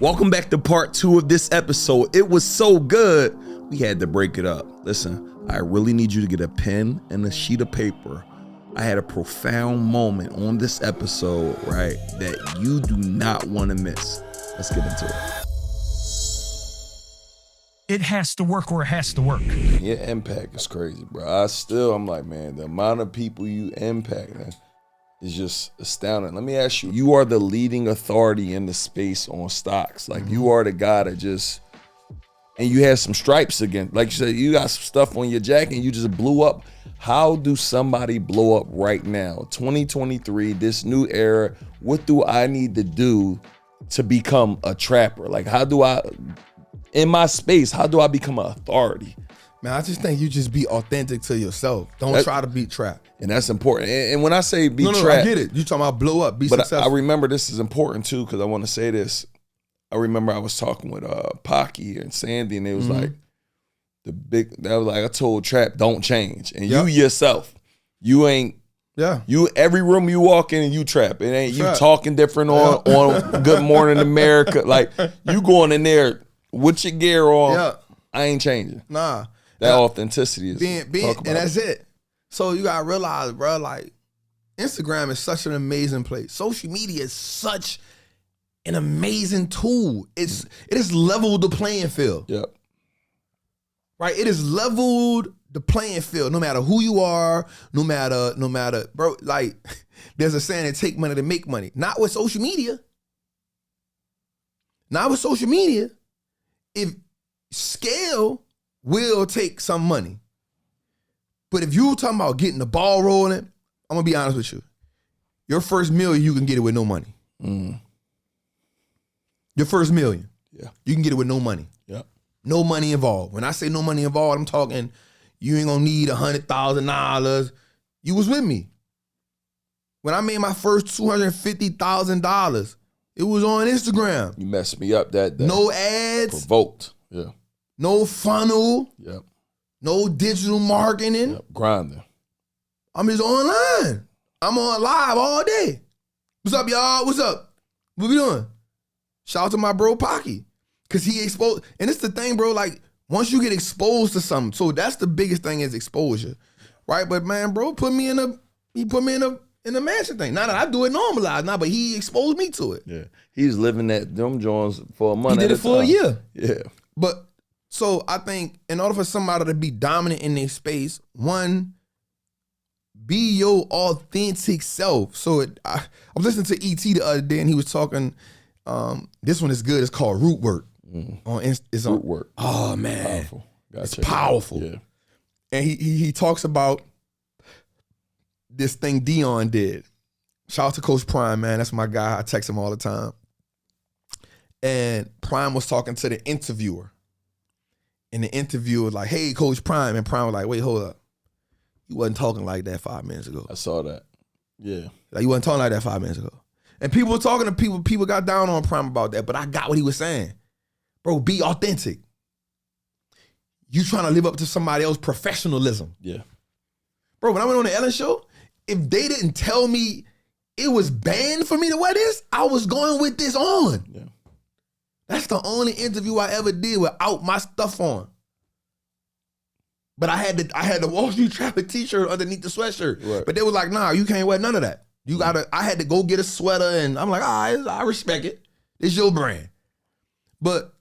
Welcome back to part 2 of this episode. It was so good, we had to break it up. Listen, I really need you to get a pen and a sheet of paper. I had a profound moment on this episode, right, that you do not want to miss. Let's get into it. It has to work or it has to work. Your impact is crazy, bro. I'm like, man, the amount of people you impact, man, is just astounding. Let me ask you, you are the leading authority in the space on stocks. Like, you are the guy that just, and you had some stripes again. Like you said, you got some stuff on your jacket and you just blew up. How do somebody blow up right now? 2023, this new era, what do I need to do to become a trapper? Like, how do I, in my space, how do I become an authority? Man, I just think you just be authentic to yourself. Don't try to be trapped. And that's important. And when I say be trapped. I get it. You talking about blow up, be successful. I remember this is important too, because I want to say this. I remember I was talking with Pocky and Sandy, and it was like, I told Trap, don't change. And you yourself, you ain't, you every room you walk in and you Trap. It ain't you talking different on Good Morning America. Like, you going in there with your gear on, I ain't changing. Nah. That authenticity is being and that's it. So you gotta realize, bro, like, Instagram is such an amazing place. Social media is such an amazing tool. It has leveled the playing field. Yep. Right? It has leveled the playing field. No matter who you are, no matter, bro, like, there's a saying, it take money to make money. Not with social media. Not with social media. If scale will take some money. But if you talking about getting the ball rolling, I'm gonna be honest with you. Your first million, you can get it with no money. Your first million, you can get it with no money. Yep. No money involved. When I say no money involved, I'm talking you ain't gonna need $100,000. You was with me. When I made my first $250,000, it was on Instagram. You messed me up that day. No ads. Provoked. Yeah. No funnel. Yep. No digital marketing. Yep. Grinding. I'm just online. I'm on live all day. What's up, y'all? What's up? What we doing? Shout out to my bro Pocky. Cause he exposed, and it's the thing, bro, like, once you get exposed to something, so that's the biggest thing is exposure. Right? But man, bro, he put me in a mansion thing. Not that I do it normalized now, but he exposed me to it. Yeah. He's living that them joints for a month. He did it for a year. Yeah. But so I think in order for somebody to be dominant in their space, one, be your authentic self. So I was listening to E.T. the other day, and he was talking, this one is good, it's called Root Work. It's on Root Work. Oh man. Powerful. It's powerful. Yeah. And he talks about this thing Dion did. Shout out to Coach Prime, man. That's my guy. I text him all the time. And Prime was talking to the interviewer. And the interviewer was like, hey, Coach Prime. And Prime was like, wait, hold up. You wasn't talking like that 5 minutes ago. I saw that. Yeah. Like, you wasn't talking like that 5 minutes ago. And people were talking to people. People got down on Prime about that. But I got what he was saying. Bro, be authentic. You trying to live up to somebody else's professionalism. Yeah. Bro, when I went on the Ellen show, if they didn't tell me it was banned for me to wear this, I was going with this on. Yeah. That's the only interview I ever did without my stuff on. But I had the Wall Street Trapper t-shirt underneath the sweatshirt. Right. But they was like, nah, you can't wear none of that. I had to go get a sweater, and I'm like, all right, I respect it. It's your brand. But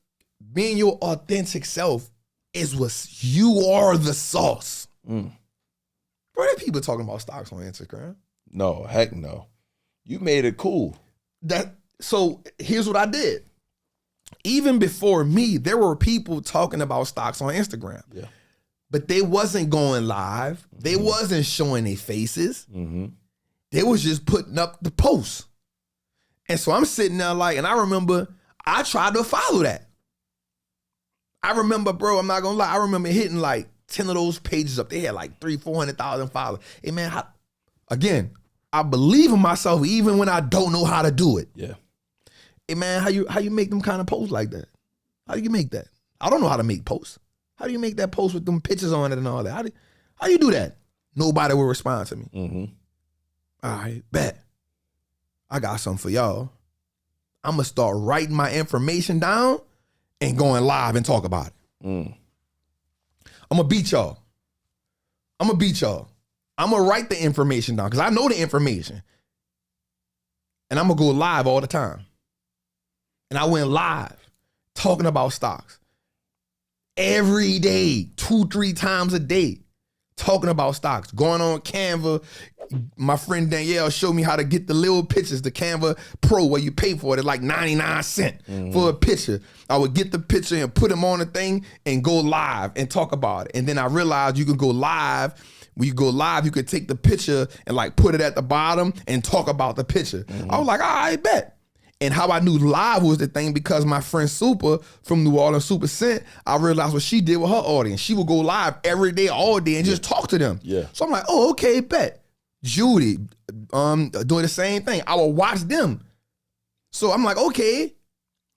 being your authentic self is what you are the sauce. Bro, there people talking about stocks on Instagram. No, heck no. You made it cool. So here's what I did. Even before me, there were people talking about stocks on Instagram. Yeah. But they wasn't going live. They wasn't showing their faces. They was just putting up the posts. And so I'm sitting there like, and I remember I tried to follow that. I remember, bro, I'm not gonna lie, I remember hitting like 10 of those pages up. They had like 400,000 followers. Hey man, again, I believe in myself even when I don't know how to do it. Yeah. Hey man, how you make them kind of posts like that? How do you make that? I don't know how to make posts. How do you make that post with them pictures on it and all that? How do you do that? Nobody will respond to me. All right, bet. I got something for y'all. I'm going to start writing my information down and going live and talk about it. I'm going to beat y'all. I'm going to write the information down because I know the information. And I'm going to go live all the time. And I went live talking about stocks. Every day, 2-3 times a day, talking about stocks. Going on Canva. My friend Danielle showed me how to get the little pictures, the Canva Pro, where you pay for it. It's like 99 cents for a picture. I would get the picture and put them on the thing and go live and talk about it. And then I realized you can go live. When you go live, you could take the picture and like put it at the bottom and talk about the picture. I was like, I bet. And how I knew live was the thing because my friend Super from New Orleans, Super Scent, I realized what she did with her audience. She would go live every day, all day, and just talk to them. Yeah. So I'm like, oh, okay, bet. Judy, doing the same thing. I will watch them. So I'm like, okay,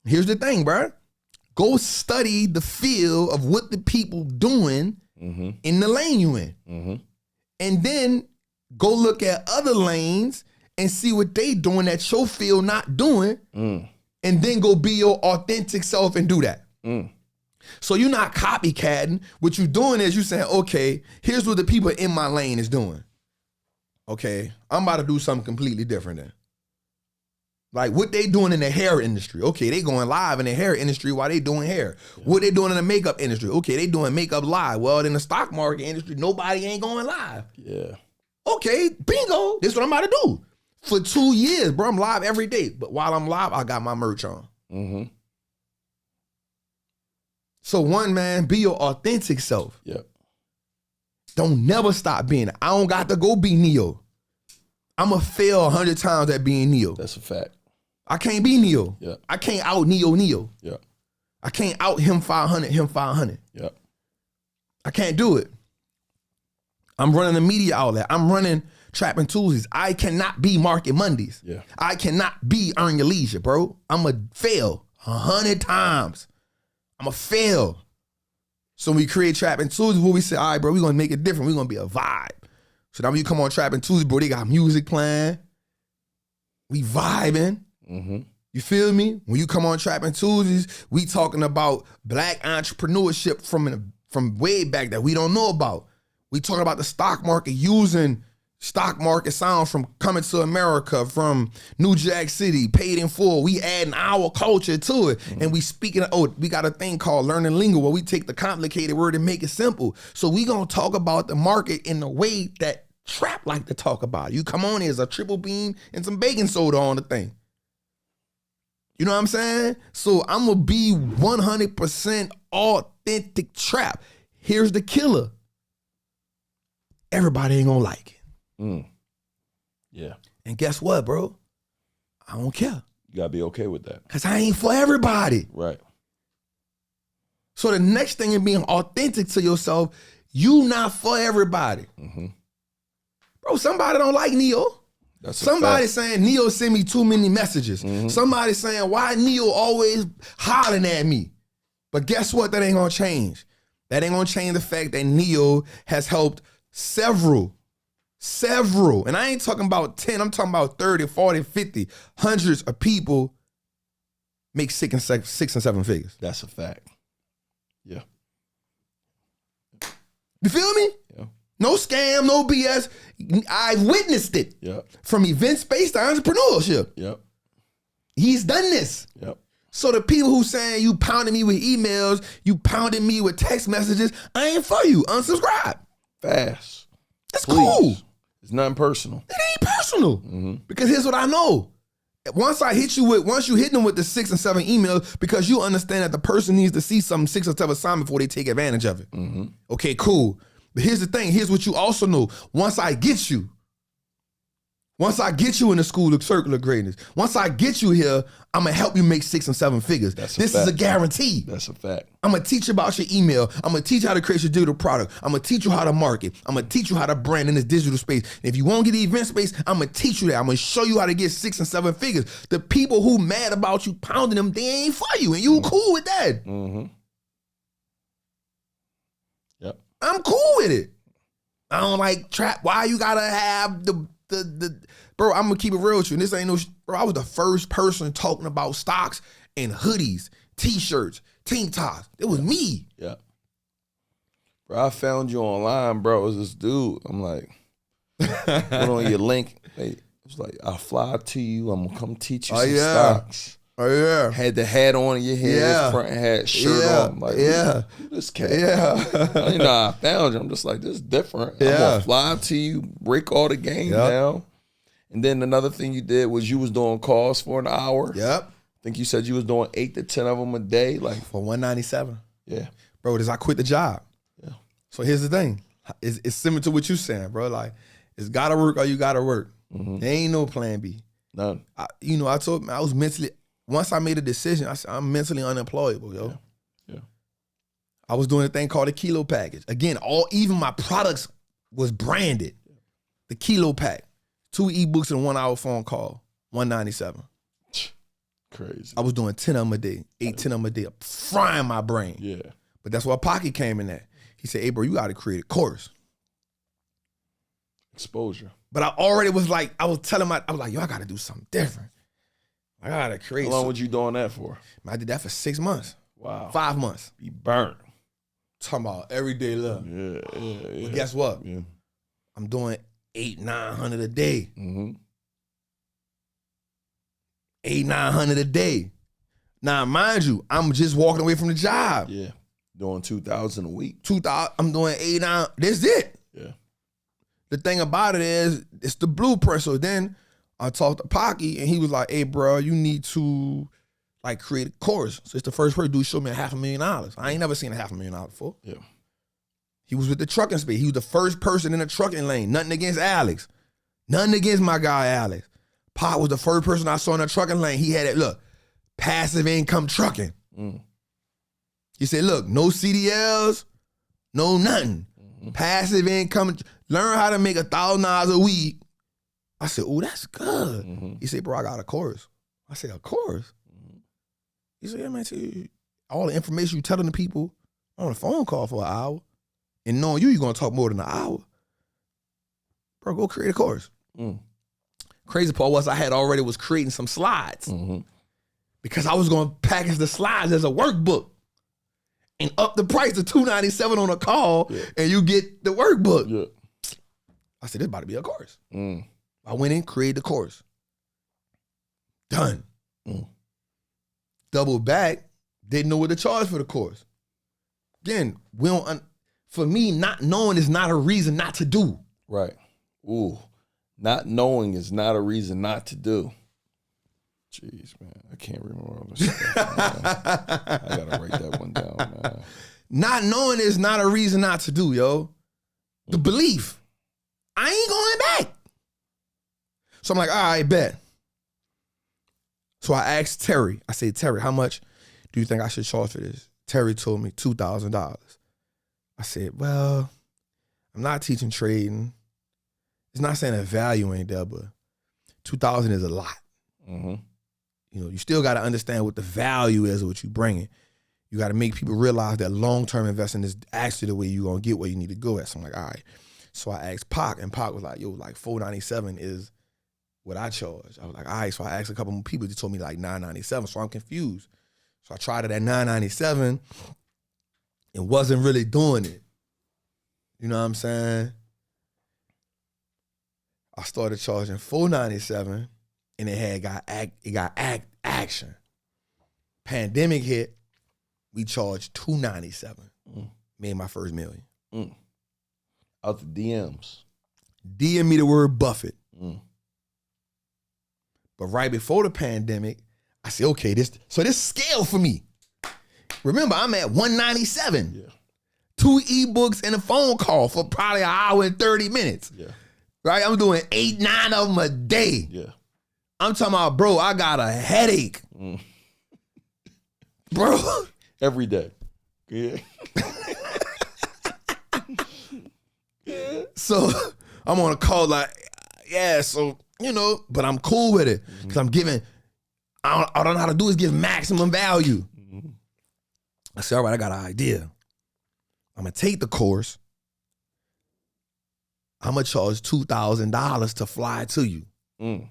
here's the thing, bro. Go study the field of what the people doing in the lane you in. And then go look at other lanes and see what they doing that your field not doing. And then go be your authentic self and do that. So you're not copycatting. What you're doing is you saying, okay, here's what the people in my lane is doing. Okay, I'm about to do something completely different then. Like what they doing in the hair industry. Okay, they going live in the hair industry while they doing hair. Yeah. What they doing in the makeup industry. Okay, they doing makeup live. Well, in the stock market industry, nobody ain't going live. Yeah. Okay, bingo. This is what I'm about to do. For 2 years, bro, I'm live every day. But while I'm live, I got my merch on. So one, man, be your authentic self. Yep. Don't never stop being it. I don't got to go be Neo. I'm going to fail 100 times at being Neo. That's a fact. I can't be Neo. Yep. I can't out Neo. Yep. I can't out him 500. Yep. I can't do it. I'm running a media outlet. I'm running Trapping Tuesdays. I cannot be Market Mondays. Yeah. I cannot be Earn Your Leisure, bro. I'm going to fail 100 times. I'm going to fail. So when we create Trapping Tuesdays, what we say, all right, bro, we're going to make it different. We're going to be a vibe. So now when you come on Trapping Tuesdays, bro, they got music playing. We vibing. You feel me? When you come on Trapping Tuesdays, we talking about black entrepreneurship from way back that we don't know about. We talking about the stock market, using stock market sounds from Coming to America, from New Jack City, Paid in Full. We adding our culture to it. And we speaking of, we got a thing called Learning Lingo where we take the complicated word and make it simple. So we gonna talk about the market in the way that Trap like to talk about. You come on, there's a triple beam and some baking soda on the thing. You know what I'm saying? So I'm gonna be 100% authentic Trap. Here's the killer. Everybody ain't gonna like it. Yeah. And guess what, bro? I don't care. You gotta be okay with that. Because I ain't for everybody. Right. So the next thing in being authentic to yourself, you not for everybody. Bro, somebody don't like Neo. Somebody saying Neo send me too many messages. Somebody saying, why Neo always hollering at me? But guess what? That ain't gonna change. That ain't gonna change the fact that Neo has helped several, and I ain't talking about 10, I'm talking about 30, 40, 50, hundreds of people make 6 and 7 figures. That's a fact. Yeah. You feel me? Yeah. No scam, no BS. I've witnessed it. Yep. From events-based to entrepreneurship. Yep. He's done this. Yep. So the people who saying you pounding me with emails, you pounding me with text messages, I ain't for you. Unsubscribe. Fast. It's cool. It's nothing personal. It ain't personal. Because here's what I know. Once you hit them with the 6 and 7 emails, because you understand that the person needs to see some 6 or 7 signs before they take advantage of it. Okay, cool. But here's the thing. Here's what you also know. Once I get you in the school of circle of greatness, once I get you here, I'm going to help you make 6 and 7 figures. This is a guarantee. That's a fact. I'm going to teach you about your email. I'm going to teach you how to create your digital product. I'm going to teach you how to market. I'm going to teach you how to brand in this digital space. And if you won't get the event space, I'm going to teach you that. I'm going to show you how to get 6 and 7 figures. The people who mad about you pounding them, they ain't for you. And you cool with that. Yep. I'm cool with it. I don't like Trap. Why you gotta have the bro, I'm gonna keep it real with you. And this ain't no, bro, I was the first person talking about stocks and hoodies, t-shirts, tank tops. It was me. Yeah. Bro, I found you online, bro. It was this dude. I'm like, put on your link. It was like, I'll fly to you. I'm gonna come teach you some stocks. Oh yeah. Had the hat on in your head, front hat, shirt on. I'm like, who this cat? Yeah. You know, I found you. I'm just like, this is different. I'm gonna fly to you, break all the game down. And then another thing you did was you was doing calls for an hour. Yep. I think you said you was doing 8 to 10 of them a day, like for $197. Yeah. Bro, I quit the job. Yeah. So here's the thing. It's similar to what you saying, bro. Like, it's gotta work or you gotta work. Mm-hmm. There ain't no plan B. None. I was mentally, once I made a decision, I said, I'm mentally unemployable, yo. Yeah. I was doing a thing called a kilo package. Again, even my products was branded. The kilo pack. 2 ebooks and 1 hour phone call. $197. Crazy. I was doing 10 of them a day, 10 of them a day, frying my brain. Yeah. But that's where Pocket came in at. He said, hey, bro, you got to create a course. Exposure. But I already was like, I was like, yo, I got to do something different. I got to create. How long was you doing that for? I did that for 6 months. Wow. 5 months. Be burnt. Talking about everyday love. Yeah. But guess what? Yeah. I'm doing 800-900 a day. Mm-hmm. 800-900 a day. Now, mind you, I'm just walking away from the job. Yeah. Doing 2,000 a week. 2,000. I'm doing 8-9. That's it. Yeah. The thing about it is, it's the blueprint. So then I talked to Pocky, and he was like, hey, bro, you need to like create a course. So it's the first person dude showed me $500,000. I ain't never seen $500,000 before. Yeah. He was with the trucking space. He was the first person in the trucking lane. Nothing against Alex. Nothing against my guy, Alex. Pop was the first person I saw in the trucking lane. He had it, look, passive income trucking. Mm. He said, look, no CDLs, no nothing. Mm-hmm. Passive income, learn how to make $1,000 a week. I said, oh, that's good. Mm-hmm. He said, bro, I got a course. I said, a course? Mm-hmm. He said, yeah, man, see, all the information you telling the people on a phone call for an hour and knowing you're going to talk more than an hour. Bro, go create a course. Mm. Crazy part was I was creating some slides because I was going to package the slides as a workbook and up the price to $297 on a call and you get the workbook. Yeah. I said, this about to be a course. Mm. I went in, created the course. Done. Mm. Double back, didn't know what to charge for the course. Again, for me, not knowing is not a reason not to do. Right. Ooh. Not knowing is not a reason not to do. Jeez, man. I can't remember all this stuff, I got to write that one down, man. Not knowing is not a reason not to do, yo. The belief. I ain't going back. So I'm like, all right, bet. So I asked Terry. I said, Terry, how much do you think I should charge for this? Terry told me $2,000. I said, well, I'm not teaching trading. It's not saying that value ain't there, but $2,000 is a lot. Mm-hmm. You know, you still got to understand what the value is of what you bringing. You got to make people realize that long-term investing is actually the way you're going to get where you need to go at. So I'm like, all right. So I asked Pac, and Pac was like, yo, like $497 is what I charge. I was like, all right. So I asked a couple more people. They told me like $997. So I'm confused. So I tried it at $997 and wasn't really doing it. You know what I'm saying? I started charging $497 and it got action. Pandemic hit, we charged $297. Made my first million. Out the DMs. DM me the word Buffett. But right before the pandemic, I said, okay, this scale for me. Remember, I'm at $197. Yeah. 2 ebooks and a phone call for probably an hour and 30 minutes. Yeah. Right? I'm doing 8-9 of them a day. Yeah. I'm talking about, bro, I got a headache. Bro. Every day. Yeah. So I'm on a call like, yeah, so, you know, but I'm cool with it. Because I'm giving, I don't know how to do is give maximum value. I said, all right, I got an idea. I'm going to take the course. I'm going to charge $2,000 to fly to you. Mm.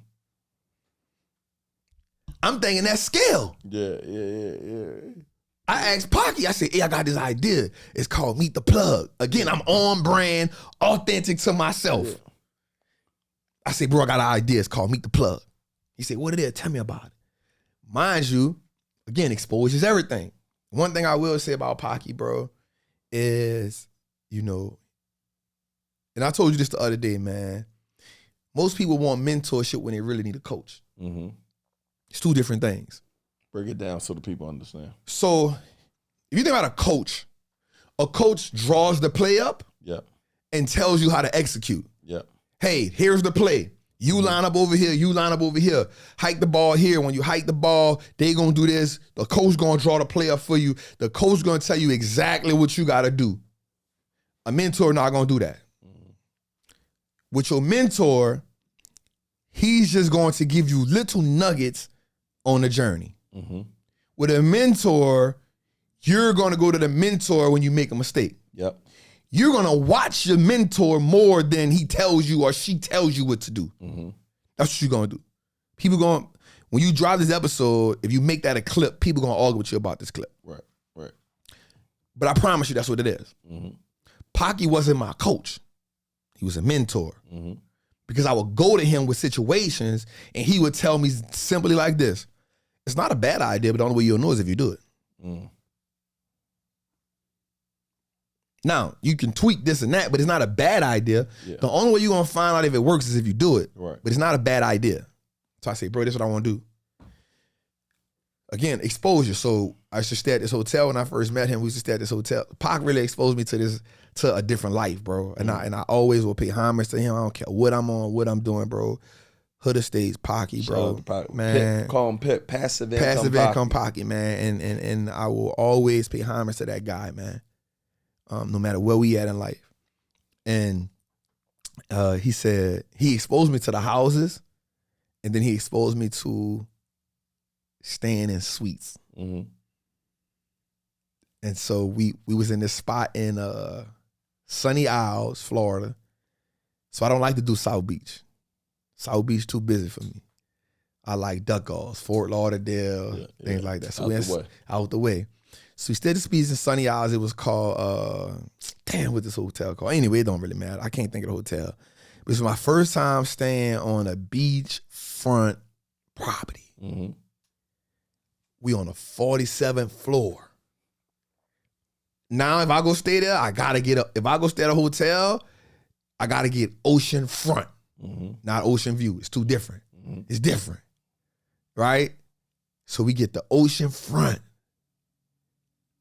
I'm thinking that's skill. Yeah. I asked Pocky, I said, hey, I got this idea. It's called Meet the Plug. Again, I'm on brand, authentic to myself. Yeah. I said, bro, I got an idea. It's called Meet the Plug. He said, what it is? Tell me about it. Mind you, again, exposure is everything. One thing I will say about Pocky, bro, is, you know, and I told you this the other day, man. Most people want mentorship when they really need a coach. Mm-hmm. It's two different things. Break it down so the people understand. So if you think about a coach draws the play up and tells you how to execute. Yep. Hey, here's the play. You line up over here, you line up over here. Hike the ball here. When you hike the ball, they gonna do this. The coach gonna draw the play up for you. The coach gonna tell you exactly what you gotta do. A mentor not gonna do that. With your mentor, he's just going to give you little nuggets on the journey. Mm-hmm. With a mentor, you're going to go to the mentor when you make a mistake. Yep. You're going to watch your mentor more than he tells you or she tells you what to do. Mm-hmm. That's what you're going to do. People going, when you drive this episode, if you make that a clip, people going to argue with you about this clip. Right. But I promise you that's what it is. Mm-hmm. Pocky wasn't my coach. He was a mentor. Mm-hmm. Because I would go to him with situations and he would tell me simply like this. It's not a bad idea, but the only way you'll know is if you do it. Mm. Now, you can tweak this and that, but it's not a bad idea. Yeah. The only way you're going to find out if it works is if you do it. Right. But it's not a bad idea. So I say, bro, this is what I want to do. Again, exposure. So I used to stay at this hotel when I first met him. We used to stay at this hotel. Pac really exposed me to a different life, bro. And I always will pay homage to him. I don't care what I'm on, what I'm doing, bro. Hood Estates, Pocky, bro. Man. Call him passive income Pocky, man. And I will always pay homage to that guy, man. No matter where we at in life. And he said, he exposed me to the houses, and then he exposed me to staying in suites. Mm-hmm. And so we was in this spot in Sunny Isles, Florida. So I don't like to do South Beach. South Beach too busy for me. I like Duck Calls, Fort Lauderdale, things like that. So out the way. So we stayed at this beach in Sunny Isles. It was called, what's this hotel called? Anyway, it don't really matter. I can't think of the hotel. It was my first time staying on a beachfront property. Mm-hmm. We on the 47th floor. Now, if I go stay there, I gotta get up. If I go stay at a hotel, I gotta get ocean front, not ocean view. It's too different. Mm-hmm. It's different, right? So we get the ocean front.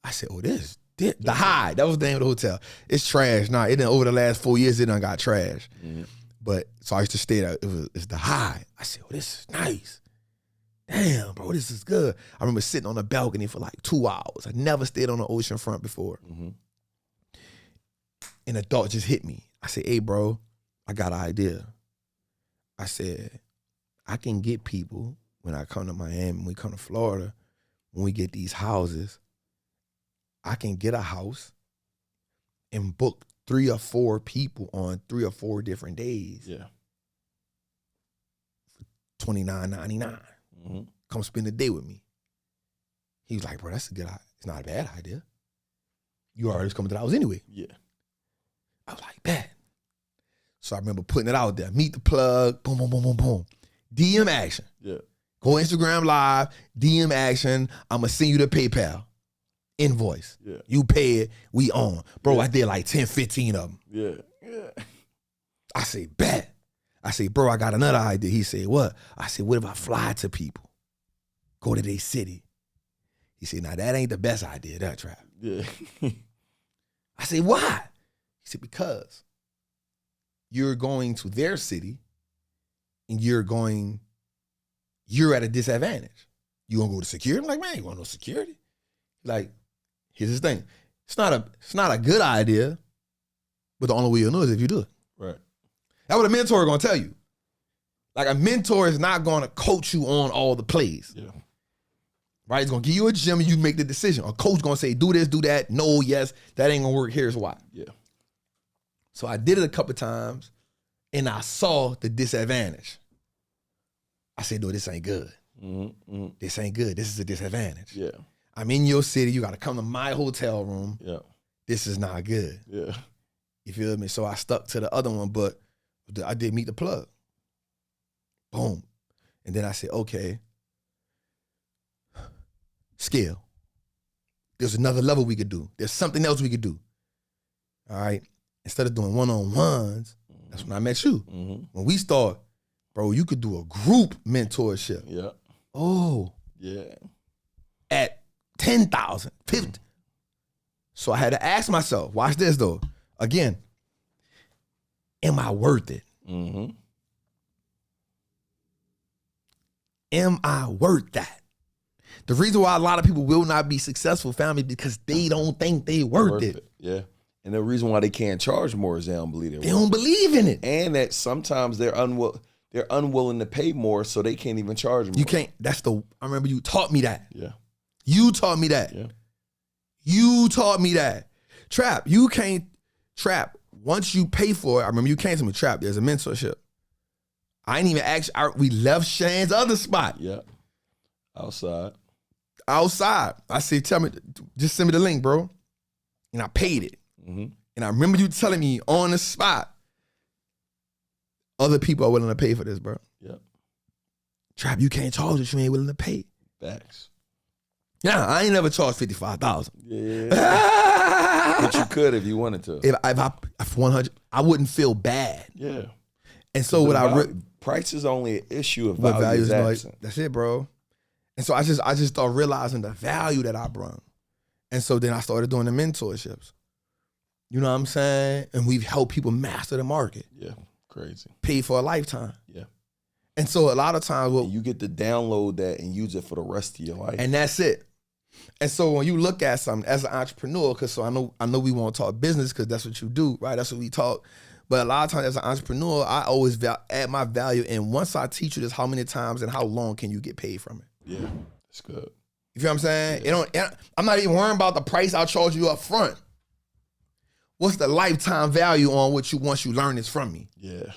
I said, oh, this the High. That was the name of the hotel. It's trash now. It done over the last 4 years, it done got trash. Mm-hmm. But so I used to stay there. It's the High. I said, oh, this is nice. Damn, bro, this is good. I remember sitting on the balcony for like 2 hours. I never stayed on the ocean front before. Mm-hmm. And a thought just hit me. I said, hey, bro, I got an idea. I said, I can get people when I come to Miami, when we come to Florida, when we get these houses, I can get a house and book 3 or 4 people on 3 or 4 different days. Yeah. For $29.99. Mm-hmm. Come spend the day with me. He was like, bro, that's a good idea. It's not a bad idea. You already was coming to the house anyway. Yeah. I was like, bet. So I remember putting it out there. Meet the Plug, boom, boom, boom, boom, boom. DM action. Yeah. Go Instagram Live, DM action. I'm going to send you the PayPal invoice. Yeah. You pay it, we on. Bro, I did like 10, 15 of them. Yeah. I say, bet. I say, bro, I got another idea. He said, what? I said, what if I fly to people? Go to their city. He said, now that ain't the best idea, that trap. Yeah. I said, why? He said, because you're going to their city and you're at a disadvantage. You gonna go to security? I'm like, man, you want no security? Like, here's this thing. It's not a good idea, but the only way you'll know is if you do it. Right. That's what a mentor is gonna tell you. Like, a mentor is not gonna coach you on all the plays. Yeah. Right? He's gonna give you a gym and you make the decision. A coach gonna say, do this, do that. No, yes, that ain't gonna work. Here's why. Yeah. So I did it a couple times. and I saw the disadvantage. I said, no, this ain't good. This ain't good. This is a disadvantage. Yeah. I'm in your city. You got to come to my hotel room. Yeah. This is not good. Yeah. You feel me? So I stuck to the other one, but I did meet the plug. Boom. And then I said, okay, scale. There's another level we could do. There's something else we could do. All right. Instead of doing one-on-ones, that's when I met you. When we start, bro, you could do a group mentorship. Yeah. Oh. Yeah. At 10,000, 50. So I had to ask myself, watch this though. Again, am I worth it? Am I worth that? The reason why a lot of people will not be successful, family, because they don't think they worth it. Yeah. And the reason why they can't charge more is they don't believe They don't believe in it. And that sometimes they're unwilling to pay more, so they can't even charge more. You can't. I remember you taught me that. Yeah. You taught me that. Yeah. You taught me that. Trap, you can't, Trap, once you pay for it, I remember you came to me, Trap, there's a mentorship. I ain't even ask, we left Shane's other spot. Yeah. Outside. I said, tell me, just send me the link, bro. And I paid it. And I remember you telling me on the spot, other people are willing to pay for this, bro. Yeah. Trap, you can't charge if you ain't willing to pay. Facts. Yeah, I ain't never charged $55,000. Yeah. But you could if you wanted to. If 100, I wouldn't feel bad. Yeah. And so price is only an issue of what value is absent. That's it, bro. And so I just started realizing the value that I brought. And so then I started doing the mentorships. You know what I'm saying? And we've helped people master the market. Yeah, crazy. Pay for a lifetime. Yeah. And so a lot of times, you get to download that and use it for the rest of your life. And that's it. And so when you look at something as an entrepreneur, because so I know we want to talk business because that's what you do, right? That's what we talk. But a lot of times as an entrepreneur, I always add my value. And once I teach you this, how many times and how long can you get paid from it? Yeah, that's good. You feel what I'm saying? Yeah. I'm not even worrying about the price I'll charge you up front. What's the lifetime value on what once you learn this from me? Yeah.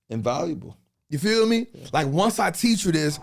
Invaluable. You feel me? Yeah. Like once I teach you this.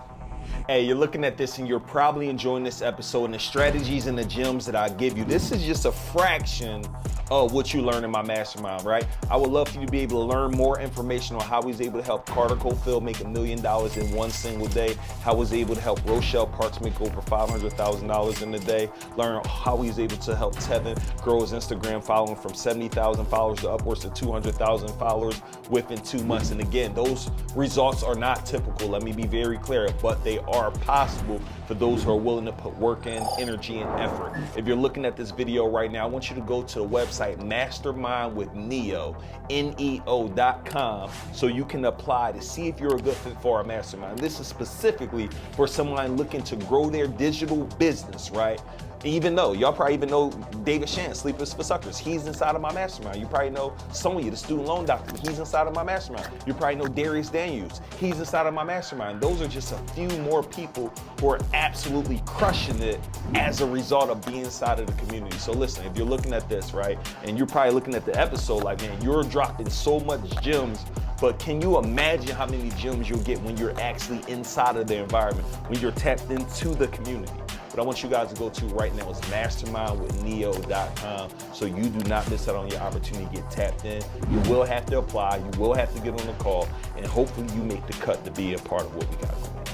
Hey, you're looking at this and you're probably enjoying this episode and the strategies and the gems that I give you. This is just a fraction of what you learn in my mastermind, right? I would love for you to be able to learn more information on how he's able to help Carter Cofield make $1 million in one single day, how he's able to help Rochelle Parks make over $500,000 in a day, learn how he's able to help Tevin grow his Instagram following from 70,000 followers to upwards to 200,000 followers within 2 months. And again, those results are not typical, let me be very clear, but they are possible for those who are willing to put work in, energy, and effort. If you're looking at this video right now, I want you to go to the website mastermindwithneo, NEO.com, so you can apply to see if you're a good fit for our mastermind. This is specifically for someone looking to grow their digital business, right? Even though, y'all probably even know David Shan, Sleepers for Suckers. He's inside of my mastermind. You probably know Sonya, the student loan doctor. He's inside of my mastermind. You probably know Darius Daniels. He's inside of my mastermind. Those are just a few more people who are absolutely crushing it as a result of being inside of the community. So listen, if you're looking at this, right, and you're probably looking at the episode like, man, you're dropping so much gems, but can you imagine how many gems you'll get when you're actually inside of the environment, when you're tapped into the community? What I want you guys to go to right now is mastermindwithneo.com so you do not miss out on your opportunity to get tapped in. You will have to apply, you will have to get on the call, and hopefully you make the cut to be a part of what we got going on.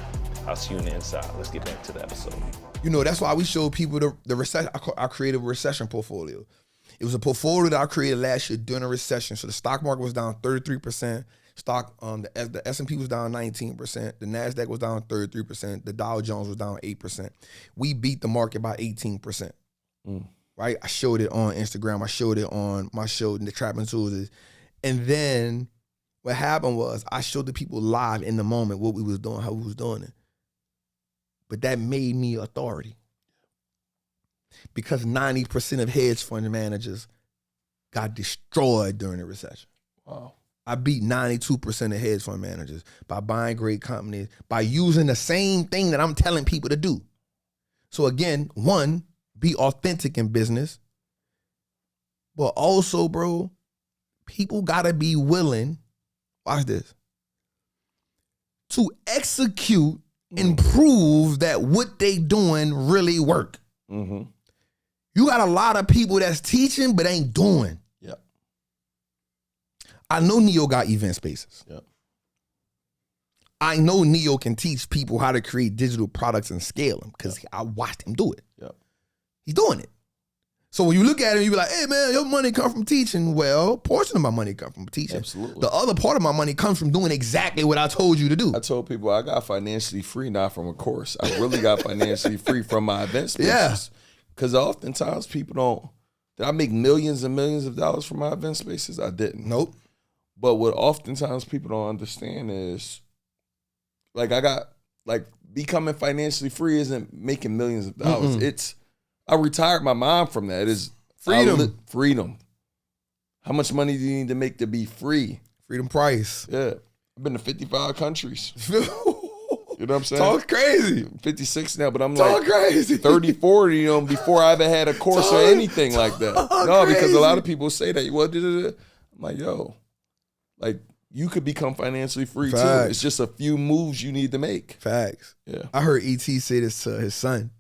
I'll see you on the inside. Let's get back to the episode. You know, that's why we show people the recession. I created a recession portfolio. It was a portfolio that I created last year during a recession. So the stock market was down 33%. The S&P was down 19%. The NASDAQ was down 33%. The Dow Jones was down 8%. We beat the market by 18%. Right? I showed it on Instagram. I showed it on my show, The Trapping Tools. And then what happened was I showed the people live in the moment what we was doing, how we was doing it. But that made me authority. Because 90% of hedge fund managers got destroyed during the recession. Wow. I beat 92% of hedge fund managers by buying great companies, by using the same thing that I'm telling people to do. So again, one, be authentic in business. But also, bro, people gotta be willing watch this, to execute and prove that what they doing really work. Mm-hmm. You got a lot of people that's teaching but ain't doing. Yep. I know Neo got event spaces. Yep. I know Neo can teach people how to create digital products and scale them because I watched him do it. Yep. He's doing it. So when you look at him, you be like, hey man, your money come from teaching. Well, a portion of my money come from teaching. Absolutely. The other part of my money comes from doing exactly what I told you to do. I told people I got financially free not from a course. I really got financially free from my event spaces. Yeah. Because oftentimes people don't. Did I make millions and millions of dollars from my event spaces? I didn't. Nope. But what oftentimes people don't understand is, like, becoming financially free isn't making millions of dollars. It's, I retired my mom from that. It is freedom. Freedom. How much money do you need to make to be free? Freedom price. Yeah. I've been to 55 countries. You know what I'm saying? Talk crazy. 56 now, but I'm Talk like crazy. 30, 40, before I ever had a course or anything like that. No, because a lot of people say that. Well, I'm like, yo, like, you could become financially free too. It's just a few moves you need to make. Facts. Yeah. I heard E.T. say this to his son.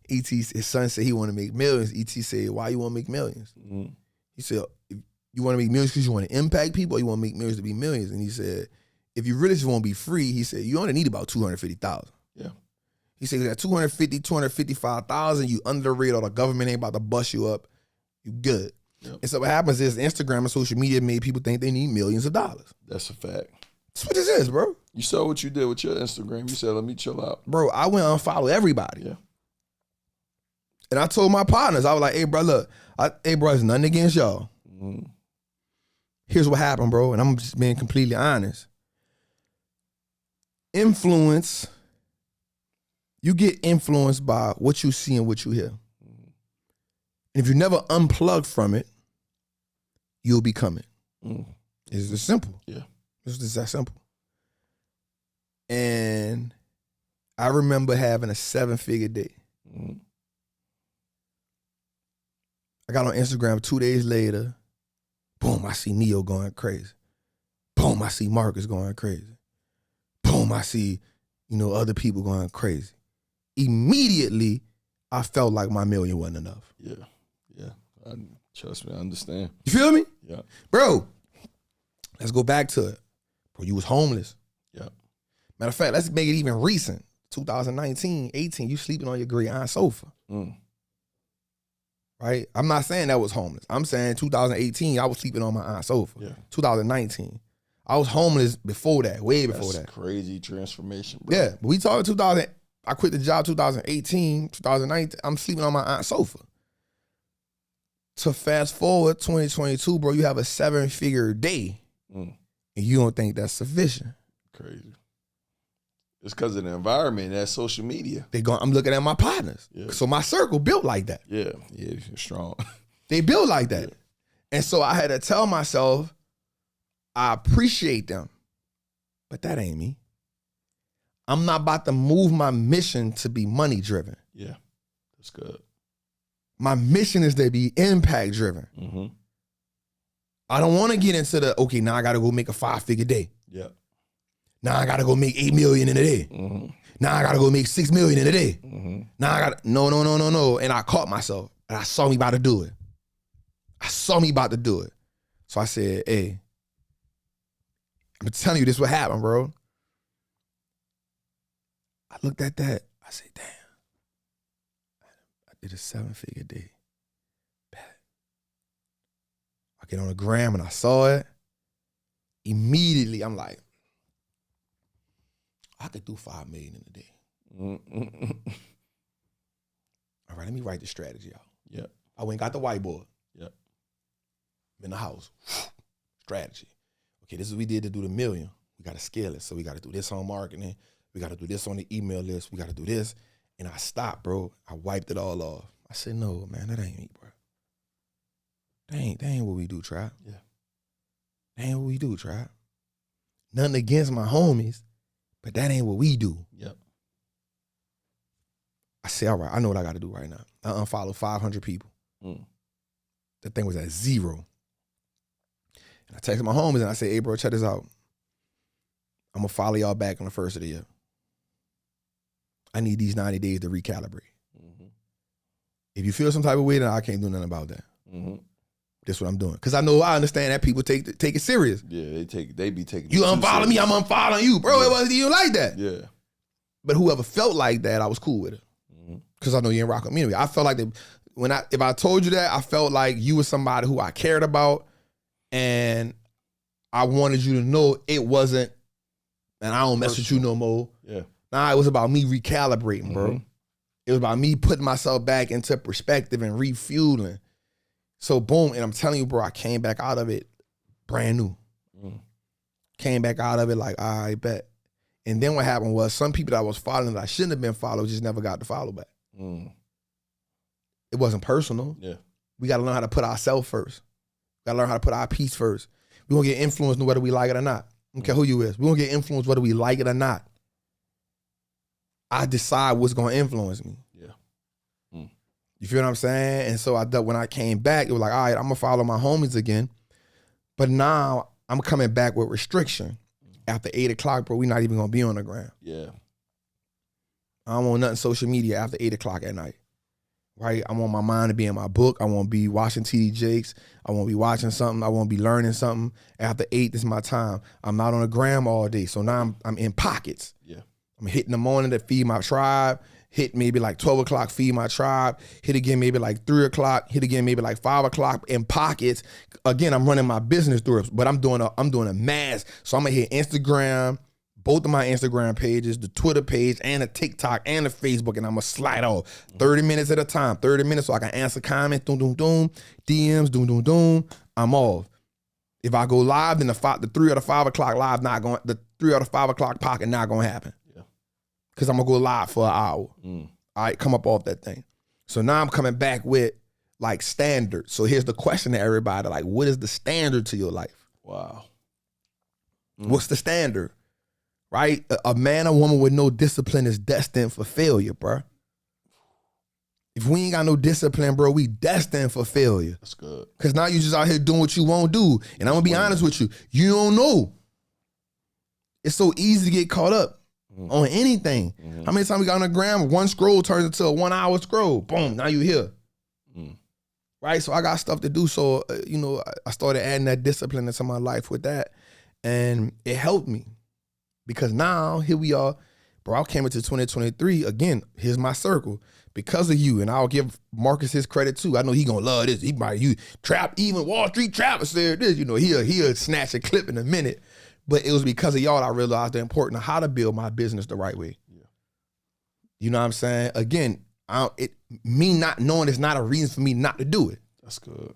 His son said he want to make millions. E.T. said, why you want to make millions? Mm-hmm. He said, if you want to make millions because you want to impact people, or you want to make millions to be millions? And he said, if you really just want to be free, he said, you only need about 250,000. Yeah. He said, at 255,000, you underrated, or the government ain't about to bust you up. You good. Yep. And so what happens is Instagram and social media made people think they need millions of dollars. That's a fact. That's what this is, bro. You saw what you did with your Instagram. You said, let me chill out. Bro, I went and unfollow everybody. Yeah. And I told my partners, I was like, hey, bro, look, it's nothing against y'all. Mm-hmm. Here's what happened, bro, and I'm just being completely honest. Influence, you get influenced by what you see and what you hear. Mm-hmm. And if you never unplug from it, you'll become it. Mm-hmm. It's just simple. Yeah. It's just that simple. And I remember having a 7-figure day. Mm-hmm. I got on Instagram 2 days later. Boom, I see Neo going crazy. Boom, I see Marcus going crazy. Boom, I see, other people going crazy. Immediately, I felt like my million wasn't enough. Yeah. Yeah. Trust me, I understand. You feel me? Yeah. Bro, let's go back to it. Bro, you was homeless. Yeah. Matter of fact, let's make it even recent. 2019, 18, you sleeping on your gray iron sofa. Mm. Right? I'm not saying that was homeless. I'm saying 2018, I was sleeping on my iron sofa. Yeah. 2019, I was homeless before that, way before that. Crazy transformation, bro. Yeah, but we talking 2000. I quit the job 2018, 2019. I'm sleeping on my aunt's sofa. To fast forward 2022, bro, you have a 7-figure day, and you don't think that's sufficient. Crazy. It's because of the environment, that social media. I'm looking at my partners. Yeah. So my circle built like that. Yeah, you're strong. They built like that. Yeah. And so I had to tell myself, I appreciate them, but that ain't me. I'm not about to move my mission to be money driven. Yeah, that's good. My mission is to be impact driven. Mm-hmm. I don't want to get into the, now I got to go make a 5-figure day. Yeah. Now I got to go make 8 million in a day. Mm-hmm. Now I got to go make 6 million in a day. Mm-hmm. Now I got to, no. And I caught myself and I saw me about to do it. So I said, hey, I'm telling you this what happened, bro. I looked at that. I said, damn. I did a 7-figure day. Bad. I get on the gram and I saw it. Immediately, I'm like, I could do 5 million in a day. Mm-hmm. All right, let me write the strategy out. Yep. I went and got the whiteboard. Yep. I'm in the house. Strategy. Okay, this is what we did to do the million. We got to scale it. So we got to do this on marketing. We got to do this on the email list. We got to do this. And I stopped, bro. I wiped it all off. I said, no, man, that ain't me, bro. That ain't what we do, Trap. Yeah. That ain't what we do, Trap. Nothing against my homies, but that ain't what we do. Yep. I said, all right, I know what I got to do right now. I unfollowed 500 people. That thing was at 0. And I texted my homies and I said, hey, bro, check this out. I'm gonna follow y'all back on the first of the year. I need these 90 days to recalibrate. If you feel some type of way, then I can't do nothing about that. That's what I'm doing. Because I understand that people take it serious. Yeah, they be taking you it unfollow me, I'm unfollowing you. Bro, Yeah. it wasn't even like that. Yeah. But whoever felt like that, I was cool with it. Because I know you ain't rock with me. I felt like that if I told you that, I felt like you were somebody who I cared about, and I wanted you to know it wasn't, and I don't mess with you no more. Yeah. Nah, it was about me recalibrating, bro. It was about me putting myself back into perspective and refueling. So boom, and I'm telling you, bro, I came back out of it brand new. Came back out of it like, all right, bet. And then what happened was some people that I was following that I shouldn't have been followed just never got to follow back. It wasn't personal. Yeah. We got to learn how to put ourselves first. Got to learn how to put our peace first. We're going to get influenced whether we like it or not. I don't care who you is. We're going to get influenced whether we like it or not. I decide what's going to influence me. Yeah. You feel what I'm saying? And so when I came back, it was like, all right, I'm going to follow my homies again. But now I'm coming back with restriction. After 8 o'clock, bro, we're not even going to be on the ground. Yeah. I don't want nothing social media after 8 o'clock at night. Right? I want my mind to be in my book. I want to be watching TD Jakes. I want to be watching something. I want to be learning something. After 8, this is my time. I'm not on the gram all day. So now I'm in pockets. Yeah. I'm hitting the morning to feed my tribe. Hit maybe like 12 o'clock, feed my tribe. Hit again maybe like 3 o'clock. Hit again maybe like 5 o'clock in pockets. Again, I'm running my business through it, but I'm doing a mass. So I'm gonna hit Instagram, both of my Instagram pages, the Twitter page, and the TikTok, and the Facebook, and I'm gonna slide off 30 minutes at a time. 30 minutes so I can answer comments, doom, doom, doom, DMs, doom, doom, doom. I'm off. If I go live, then the 3 or the 5 o'clock live not going. The 3 or the 5 o'clock pocket not gonna happen. Because I'm going to go live for an hour. All right, come up off that thing. So now I'm coming back with, like, standards. So here's the question to everybody. Like, what is the standard to your life? Wow. What's the standard? Right? A man or woman with no discipline is destined for failure, bro. If we ain't got no discipline, bro, we destined for failure. That's good. Because now you just out here doing what you won't do. And I'm going to be honest with you. You don't know. It's so easy to get caught up on anything. How many times we got on the gram? One scroll turns into a 1 hour scroll. Boom, now you here. Right? So I got stuff to do. So, I started adding that discipline into my life with that. And it helped me. Because now, here we are. Bro, I came into 2023. Again, here's my circle. Because of you. And I'll give Marcus his credit too. I know he gonna love this. He might even Wall Street Travis said this. He'll snatch a clip in a minute. But it was because of y'all I realized the importance of how to build my business the right way. Yeah. You know what I'm saying? Again, me not knowing is not a reason for me not to do it. That's good.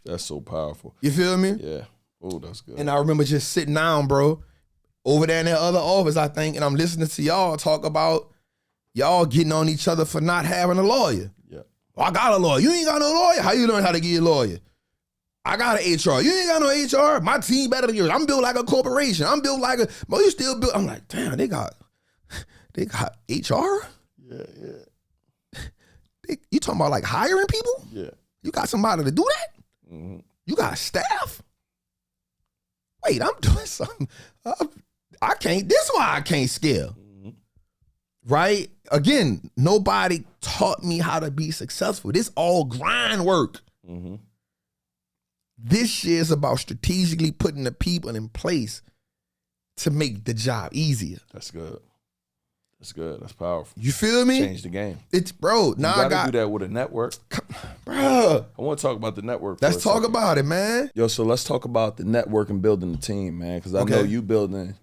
That's so powerful. You feel me? Yeah. Oh, that's good. And I remember just sitting down, bro, over there in that other office, I think, and I'm listening to y'all talk about y'all getting on each other for not having a lawyer. Yeah. Oh, I got a lawyer. You ain't got no lawyer? How you learn how to get a lawyer? I got an HR. You ain't got no HR. My team better than yours. I'm built like a corporation. I'm built like you still built. I'm like, damn, they got HR? Yeah. You talking about like hiring people? Yeah. You got somebody to do that? You got staff? Wait, I'm doing something. I can't. This is why I can't scale. Right? Again, nobody taught me how to be successful. This all grind work. This shit is about strategically putting the people in place to make the job easier. That's good. That's good. That's powerful. You feel me? Change the game. It's bro. Now I gotta do that with a network, bro. I want to talk about the network. Let's talk about it, man. Yo, so let's talk about the network and building the team, man. Because I know you building,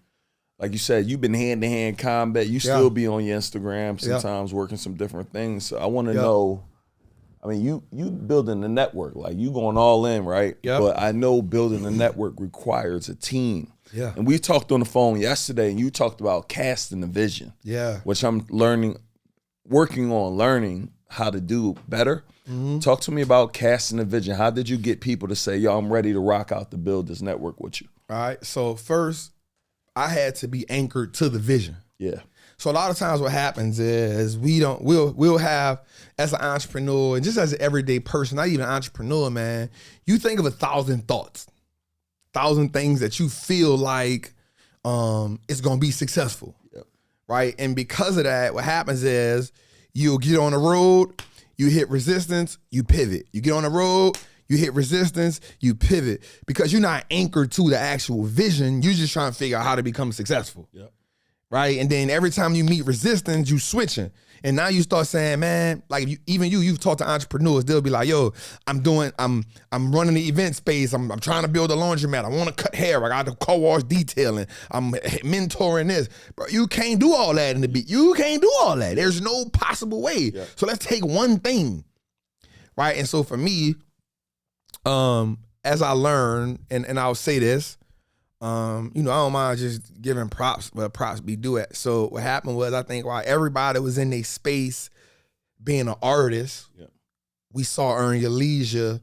like you said, you've been hand-to-hand combat. You still be on your Instagram sometimes working some different things. So I want to know. I mean, you building a network, like you going all in, right? Yep. But I know building a network requires a team. Yeah. And we talked on the phone yesterday, and you talked about casting the vision. Yeah. Which I'm working on learning how to do better. Talk to me about casting the vision. How did you get people to say, yo, I'm ready to rock out to build this network with you? All right. So first, I had to be anchored to the vision. Yeah. So a lot of times what happens is we'll have, as an entrepreneur and just as an everyday person, not even an entrepreneur, man, you think of 1,000 thoughts, 1,000 things that you feel like it's gonna be successful. Yep. Right? And because of that, what happens is you'll get on the road, you hit resistance, you pivot. You get on the road, you hit resistance, you pivot. Because you're not anchored to the actual vision, you're just trying to figure out how to become successful. Yep. Right? And then every time you meet resistance, you switching. And now you start saying, man, like you've talked to entrepreneurs, they'll be like, yo, I'm running the event space. I'm trying to build a laundromat. I want to cut hair. I got to car wash detailing. I'm mentoring this. Bro, you can't do all that in the beat. You can't do all that. There's no possible way. Yeah. So let's take one thing. Right? And so for me, as I learn, and I'll say this, I don't mind just giving props where props be due at. So what happened was, I think while everybody was in their space being an artist, we saw Earn Your Leisure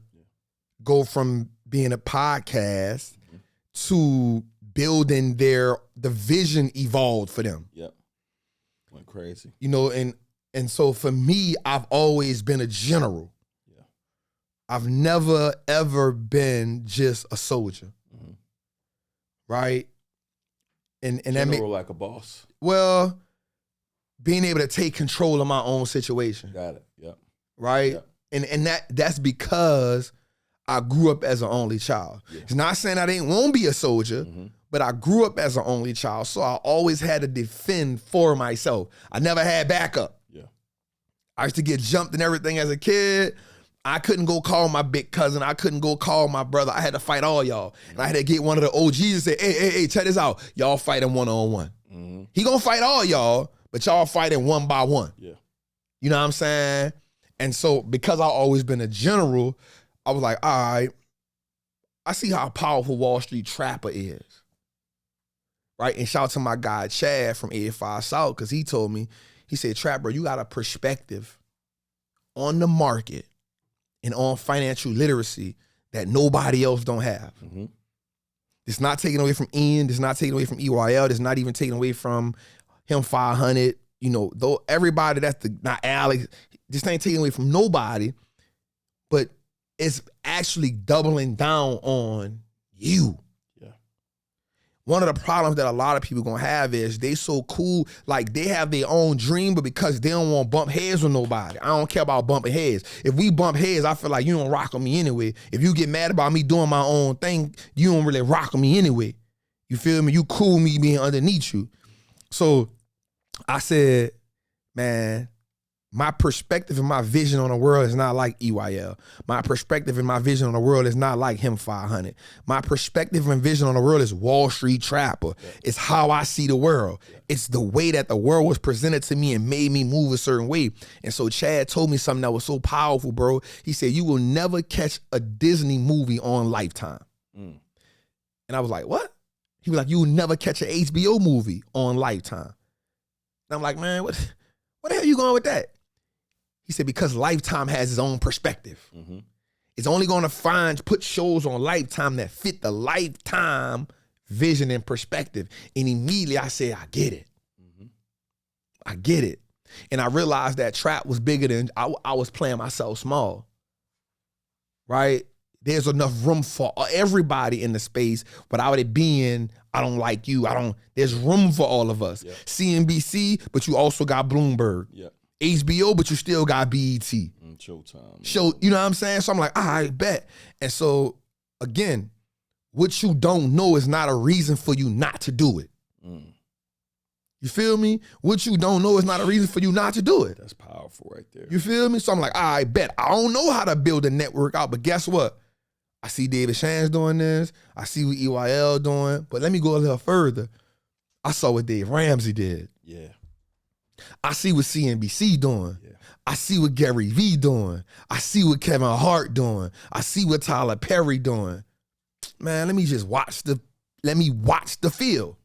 go from being a podcast to building the vision evolved for them. Yep. Went crazy. And so for me, I've always been a general. Yeah. I've never, ever been just a soldier. Right? And that like a boss. Well, being able to take control of my own situation. Got it. Yep. Right? Yep. And that's because I grew up as an only child. Yeah. It's not saying I won't be a soldier, but I grew up as an only child, so I always had to defend for myself. I never had backup. Yeah. I used to get jumped and everything as a kid. I couldn't go call my big cousin. I couldn't go call my brother. I had to fight all y'all. And I had to get one of the OGs and say, hey, check this out. Y'all fighting one-on-one. He gonna fight all y'all, but y'all fighting one by one. Yeah. You know what I'm saying? And so because I always been a general, I was like, all right, I see how powerful Wall Street Trapper is. Right? And shout out to my guy, Chad from 85 South, because he told me, he said, Trapper, you got a perspective on the market and on financial literacy that nobody else don't have. It's not taken away from Ian. It's not taken away from EYL. It's not even taken away from him 500. Though everybody, not Alex. This ain't taken away from nobody, but it's actually doubling down on you. One of the problems that a lot of people gonna have is they so cool, like they have their own dream, but because they don't want to bump heads with nobody. I don't care about bumping heads. If we bump heads, I feel like you don't rock with me anyway. If you get mad about me doing my own thing, you don't really rock with me anyway. You feel me? You cool with me being underneath you. So I said, man, my perspective and my vision on the world is not like EYL. My perspective and my vision on the world is not like him 500. My perspective and vision on the world is Wall Street Trapper. Yeah. It's how I see the world. Yeah. It's the way that the world was presented to me and made me move a certain way. And so Chad told me something that was so powerful, bro. He said, you will never catch a Disney movie on Lifetime. And I was like, what? He was like, you will never catch an HBO movie on Lifetime. And I'm like, man, what the hell are you going with that? He said, because Lifetime has its own perspective. It's only going to put shows on Lifetime that fit the Lifetime vision and perspective. And immediately I said, I get it. I get it. And I realized that trap was bigger than, I was playing myself small. Right? There's enough room for everybody in the space without it being, I don't like you. There's room for all of us. CNBC, but you also got Bloomberg. HBO, but you still got BET. Showtime. You know what I'm saying? So I'm like, all right, bet. And so, again, what you don't know is not a reason for you not to do it. You feel me? What you don't know is not a reason for you not to do it. That's powerful right there. You feel me? So I'm like, all right, bet. I don't know how to build a network out, but guess what? I see David Shands doing this. I see what EYL doing. But let me go a little further. I saw what Dave Ramsey did. Yeah. I see what CNBC doing. Yeah. I see what Gary Vee doing. I see what Kevin Hart doing. I see what Tyler Perry doing. Man, let me watch the field.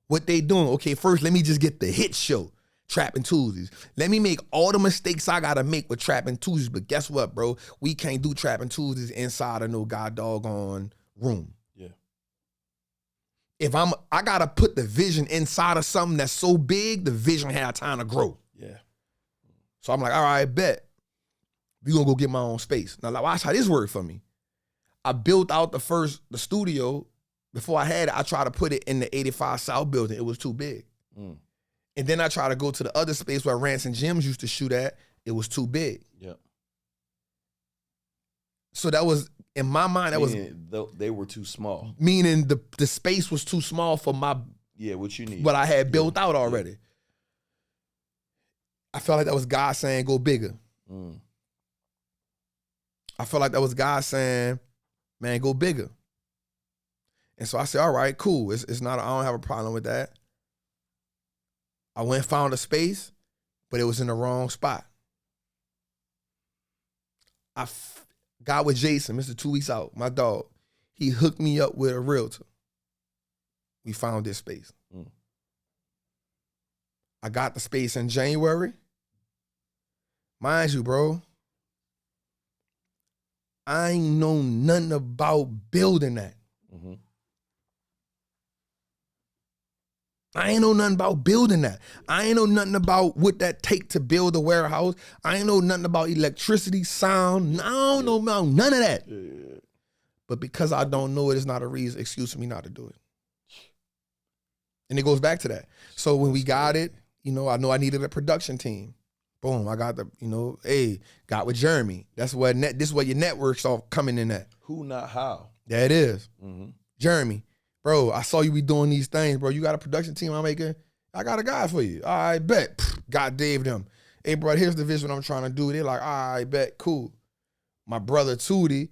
What they doing. Okay, first, let me just get the hit show, Trapping Tuesdays. Let me make all the mistakes I gotta make with Trapping Tuesdays. But guess what, bro? We can't do Trapping Tuesdays inside of no god doggone room. If I gotta put the vision inside of something that's so big, the vision had time to grow. So I'm like, all right, bet. We gonna go get my own space. Now watch how this worked for me. I built out the studio Before I had it, I tried to put it in the 85 South building. It was too big. And then I tried to go to the other space where Rants and Gyms used to shoot at. It was too big. Yeah. So that was, in my mind, they were too small. Meaning the space was too small for what you need. What I had built out already. I felt like that was God saying, go bigger. I felt like that was God saying, man, go bigger. And so I said, all right, cool. It's not, I don't have a problem with that. I went and found a space, but it was in the wrong spot. I got with Jason, Mr. 2 Weeks Out, my dog. He hooked me up with a realtor. We found this space. I got the space in January. Mind you, bro, I ain't know nothing about building that. I ain't know nothing about building that. I ain't know nothing about what that take to build a warehouse. I ain't know nothing about electricity, sound. I don't know about none of that. But because I don't know it, it's not a reason, excuse for me not to do it. And it goes back to that. So when we got it, I know I needed a production team. Boom, I got got with Jeremy. This is where your networks all coming in at. Who, not how. There it is. Jeremy. Bro, I saw you be doing these things, bro. You got a production team I'm making? I got a guy for you. I bet. God Dave them. Hey, bro, here's the vision I'm trying to do. They're like, I bet, cool. My brother Tootie,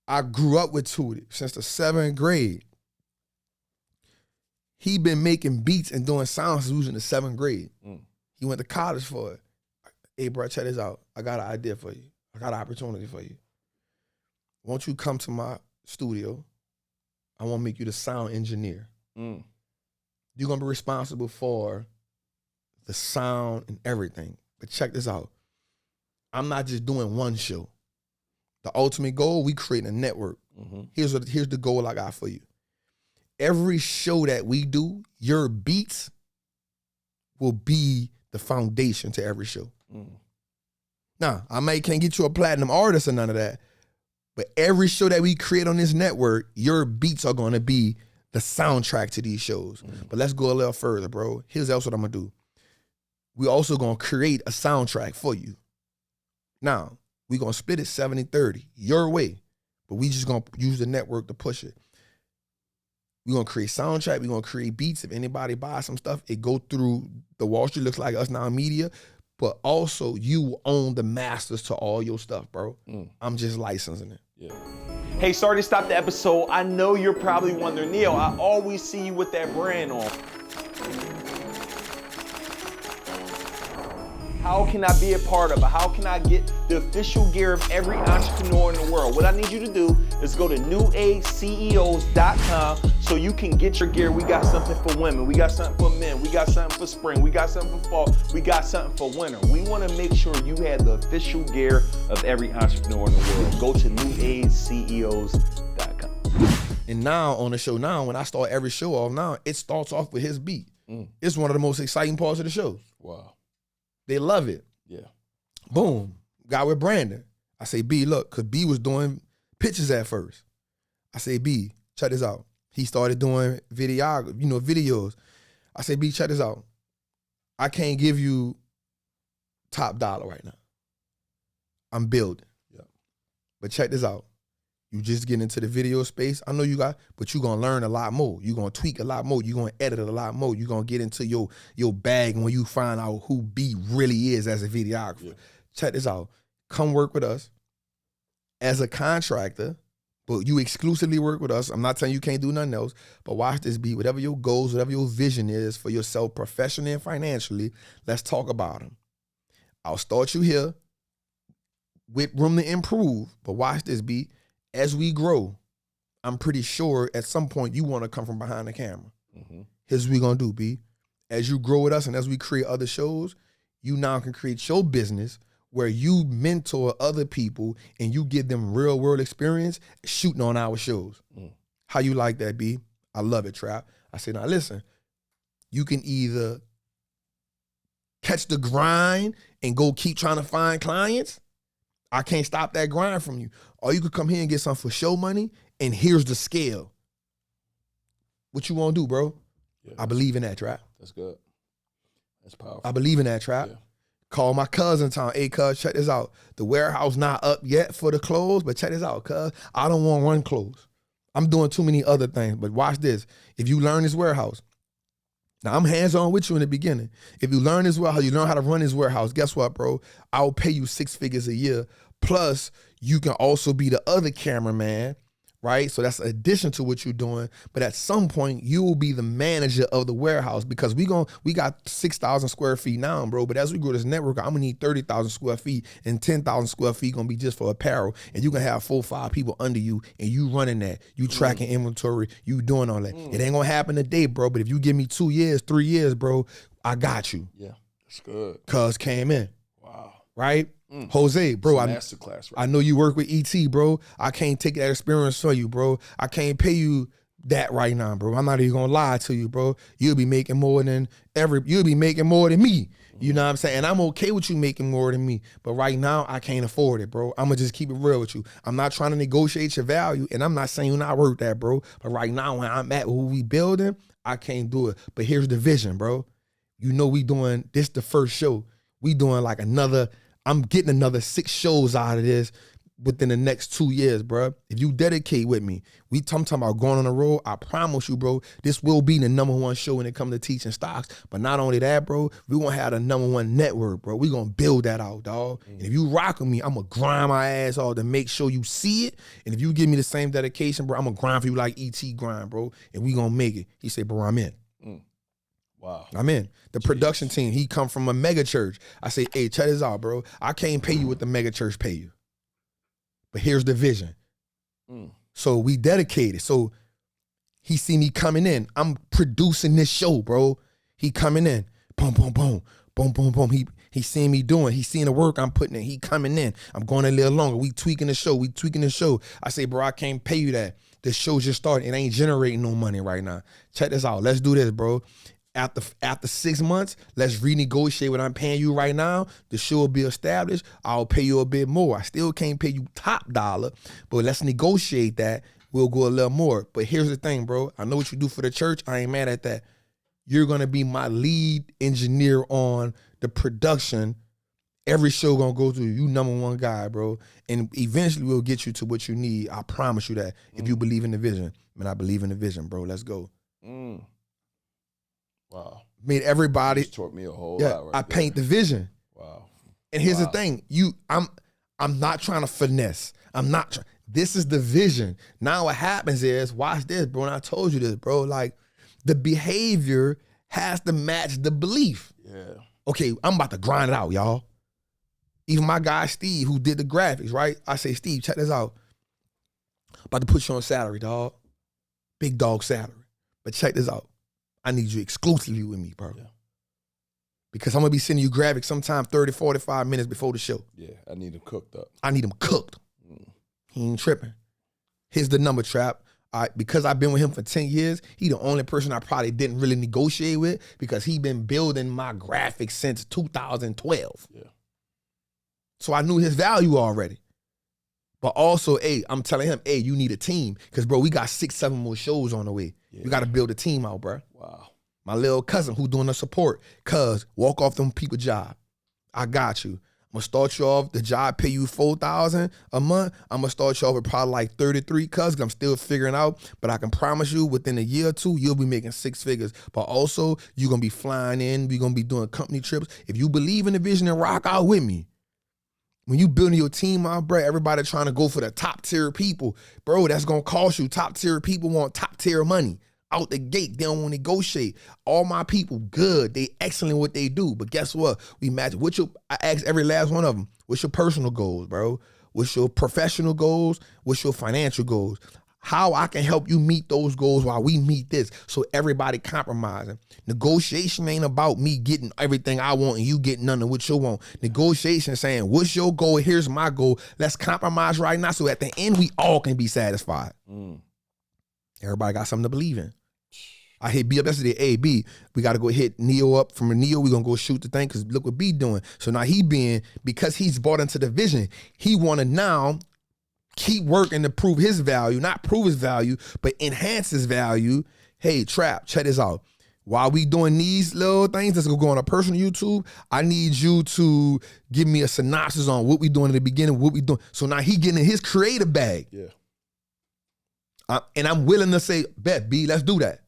I grew up with Tootie since the 7th grade. He been making beats and doing sound solutions in the 7th grade. He went to college for it. Hey, bro, check this out. I got an idea for you. I got an opportunity for you. Won't you come to my studio? I want to make you the sound engineer. You're going to be responsible for the sound and everything. But check this out. I'm not just doing one show. The ultimate goal, we create a network. Here's the goal I got for you. Every show that we do, your beats will be the foundation to every show. Now, can't get you a platinum artist or none of that. But every show that we create on this network, your beats are going to be the soundtrack to these shows. But let's go a little further, bro. Here's else what I'm going to do. We also going to create a soundtrack for you. Now, we going to split it 70-30, your way. But we just going to use the network to push it. We're going to create soundtrack. We're going to create beats. If anybody buys some stuff, it go through the Wall Street Looks Like Us Now Media. But also, you own the masters to all your stuff, bro. I'm just licensing it. Yeah. Hey, sorry to stop the episode. I know you're probably wondering, Neil, I always see you with that brand on. How can I be a part of it? How can I get the official gear of every entrepreneur in the world? What I need you to do is go to newageceos.com so you can get your gear. We got something for women. We got something for men. We got something for spring. We got something for fall. We got something for winter. We want to make sure you have the official gear of every entrepreneur in the world. Go to newageceos.com. And now on the show now, when I start every show off now, it starts off with his beat. It's one of the most exciting parts of the show. Wow. They love it. Yeah. Boom. Got with Brandon. I say, B, look, because B was doing pictures at first. I say, B, check this out. He started doing videos. I say, B, check this out. I can't give you top dollar right now. I'm building. Yeah. But check this out. You just get into the video space. I know you got, but you're going to learn a lot more. You're going to tweak a lot more. You're going to edit a lot more. You're going to get into your bag when you find out who B really is as a videographer. Yeah. Check this out. Come work with us as a contractor, but you exclusively work with us. I'm not telling you can't do nothing else, but watch this, B. Whatever your goals, whatever your vision is for yourself professionally and financially, let's talk about them. I'll start you here with room to improve, but watch this, B. As we grow, I'm pretty sure at some point you want to come from behind the camera. Here's what we're going to do, B. As you grow with us and as we create other shows, you now can create your business where you mentor other people and you give them real world experience shooting on our shows. How you like that, B? I love it, Trap. I say, now listen, you can either catch the grind and go keep trying to find clients. I can't stop that grind from you. Or you could come here and get something for show money, and here's the scale. What you want to do, bro? Yeah. I believe in that trap. That's good. That's powerful. I believe in that trap. Yeah. Call my cousin town. Hey, cuz, check this out. The warehouse not up yet for the clothes, but check this out, cuz. I don't want run clothes. I'm doing too many other things, but watch this. If you learn this warehouse, now I'm hands-on with you in the beginning. If you learn this warehouse, you learn how to run this warehouse, guess what, bro? I'll pay you 6 figures a year. Plus, you can also be the other cameraman, right? So that's an addition to what you're doing. But at some point, you will be the manager of the warehouse because we got 6,000 square feet now, bro. But as we grow this network, I'm gonna need 30,000 square feet, and 10,000 square feet gonna be just for apparel. And you can have 4 or 5 people under you, and you running that, you tracking inventory, you doing all that. It ain't gonna happen today, bro. But if you give me 2 years, 3 years, bro, I got you. Yeah, that's good. Cuz came in. Wow. Right? Jose, bro, Masterclass. Right? I know you work with ET, bro. I can't take that experience for you, bro. I can't pay you that right now, bro. I'm not even gonna lie to you, bro. You'll be making more than me. You know what I'm saying? And I'm okay with you making more than me. But right now, I can't afford it, bro. I'm gonna just keep it real with you. I'm not trying to negotiate your value, and I'm not saying you're not worth that, bro. But right now, when I'm at who we building, I can't do it. But here's the vision, bro. You know we doing this the first show. We doing like I'm getting another 6 shows out of this within the next 2 years, bro. If you dedicate with me, I'm talking about going on the road. I promise you, bro, this will be the #1 show when it comes to teaching stocks. But not only that, bro, we gonna have the #1 network, bro. We gonna build that out, dog. And if you rock with me, I'm gonna grind my ass off to make sure you see it. And if you give me the same dedication, bro, I'm gonna grind for you like ET grind, bro. And we gonna make it. He said, bro, I'm in. Wow. I'm in. The production team, he come from a mega church. I say, hey, check this out, bro. I can't pay you what the mega church pay you. But here's the vision. So we dedicated. So he see me coming in. I'm producing this show, bro. He coming in. Boom, boom, boom. Boom, boom, boom. He seeing me doing. He seeing the work I'm putting in. He coming in. I'm going a little longer. We tweaking the show. I say, bro, I can't pay you that. The show just started. It ain't generating no money right now. Check this out. Let's do this, bro. After 6 months, let's renegotiate what I'm paying you right now. The show will be established. I'll pay you a bit more. I still can't pay you top dollar, but let's negotiate that. We'll go a little more. But here's the thing, bro. I know what you do for the church. I ain't mad at that. You're going to be my lead engineer on the production. Every show going to go through you, #1 guy, bro. And eventually we'll get you to what you need. I promise you that. If you believe in the vision. Man, I believe in the vision, bro. Let's go. Wow. Made everybody. Just taught me a whole lot right I there. paint the vision. Wow. And here's the thing. I'm not trying to finesse. This is the vision. Now what happens is, watch this, bro. And I told you this, bro. Like, the behavior has to match the belief. Yeah. Okay, I'm about to grind it out, y'all. Even my guy, Steve, who did the graphics, right? I say, Steve, check this out. About to put you on salary, dog. Big dog salary. But check this out. I need you exclusively with me, bro. Yeah. Because I'm going to be sending you graphics sometime 30, 45 minutes before the show. Yeah, I need them cooked up. I need them cooked. He ain't tripping. Here's the number, Trap. Because I've been with him for 10 years, he the only person I probably didn't really negotiate with because he been building my graphics since 2012. Yeah. So I knew his value already. But also, hey, I'm telling him, hey, you need a team. Because, bro, we got 6, 7 more shows on the way. Yeah. We got to build a team out, bro. Wow. My little cousin who doing the support. Cuz, walk off them people job. I got you. I'm going to start you off, the job pay you $4,000 a month. I'm going to start you off with probably like 33 cuz I'm still figuring out. But I can promise you within a year or 2, you'll be making 6 figures. But also, you're going to be flying in. We're going to be doing company trips. If you believe in the vision and rock out with me, when you building your team out, bro, everybody trying to go for the top tier people, bro, that's going to cost you. Top tier people want top tier money. Out the gate, they don't want to negotiate. All my people, good. They excellent what they do. But guess what? We match. I ask every last one of them, what's your personal goals, bro? What's your professional goals? What's your financial goals? How I can help you meet those goals while we meet this. So everybody compromising. Negotiation ain't about me getting everything I want and you getting none of what you want. Negotiation saying, what's your goal? Here's my goal. Let's compromise right now so at the end we all can be satisfied. Everybody got something to believe in. I hit B up yesterday. Hey, B, we got to go hit Neo up. From Neo, we're going to go shoot the thing because look what B doing. So now because he's bought into the vision, he want to now keep working to prove his value, not prove his value, but enhance his value, hey, Trap, check this out. While we doing these little things that's gonna go on a personal YouTube, I need you to give me a synopsis on what we doing in the beginning, what we doing. So now he getting in his creative bag. Yeah. And I'm willing to say, bet, B, let's do that.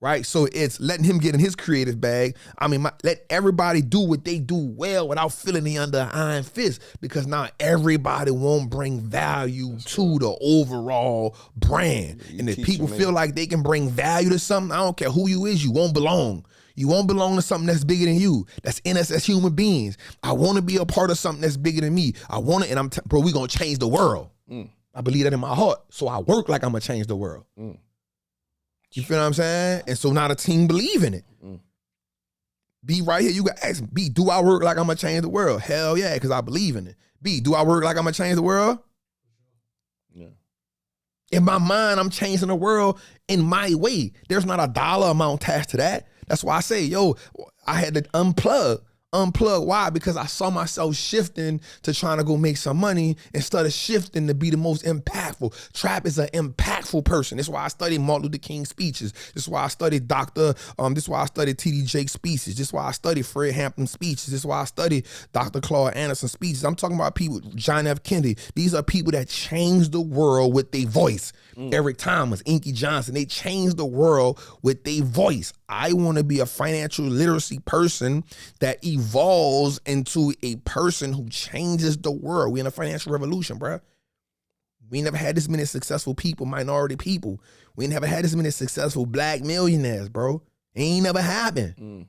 Right? So it's letting him get in his creative bag. I mean, let everybody do what they do well without feeling the under iron fist, because now everybody won't bring value to the overall brand. Yeah, and if people feel like they can bring value to something, I don't care who you is, you won't belong. You won't belong to something that's bigger than you. That's in us as human beings. I want to be a part of something that's bigger than me. I want to, and bro, we going to change the world. I believe that in my heart. So I work like I'm going to change the world. You feel what I'm saying? And so now the team believe in it. B, right here, you got to ask me, B, do I work like I'm going to change the world? Hell yeah, because I believe in it. B, do I work like I'm going to change the world? Yeah. In my mind, I'm changing the world in my way. There's not a dollar amount attached to that. That's why I say, yo, I had to unplug. Why? Because I saw myself shifting to trying to go make some money instead of shifting to be the most impactful. Trap is an impactful person. That's why I studied Martin Luther King speeches. This is why I studied this is why I studied T.D. Jakes speeches. This is why I studied Fred Hampton speeches. This is why I studied Dr. Claude Anderson speeches. I'm talking about people, John F. Kennedy. These are people that changed the world with their voice. Eric Thomas, Inky Johnson, they changed the world with their voice. I want to be a financial literacy person that evolves into a person who changes the world. We're in a financial revolution, bro. We ain't never had this many successful people, minority people. We ain't never had this many successful black millionaires, bro. It ain't never happened.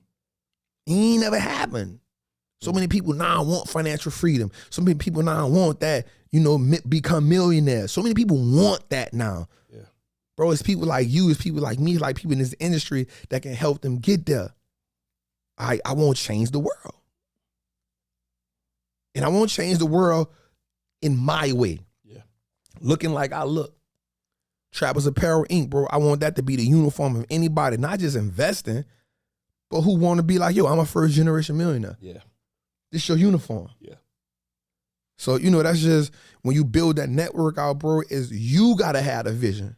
It ain't never happened. So many people now want financial freedom. So many people now want that, become millionaires. So many people want that now. Yeah. Bro, it's people like you, it's people like me, like people in this industry that can help them get there. I won't change the world. And I won't change the world in my way. Yeah. Looking like I look. Trappers Apparel Inc., bro. I want that to be the uniform of anybody, not just investing, but who want to be like, yo, I'm a first generation millionaire. Yeah. This your uniform. Yeah. So, that's just, when you build that network out, bro, is you got to have a vision.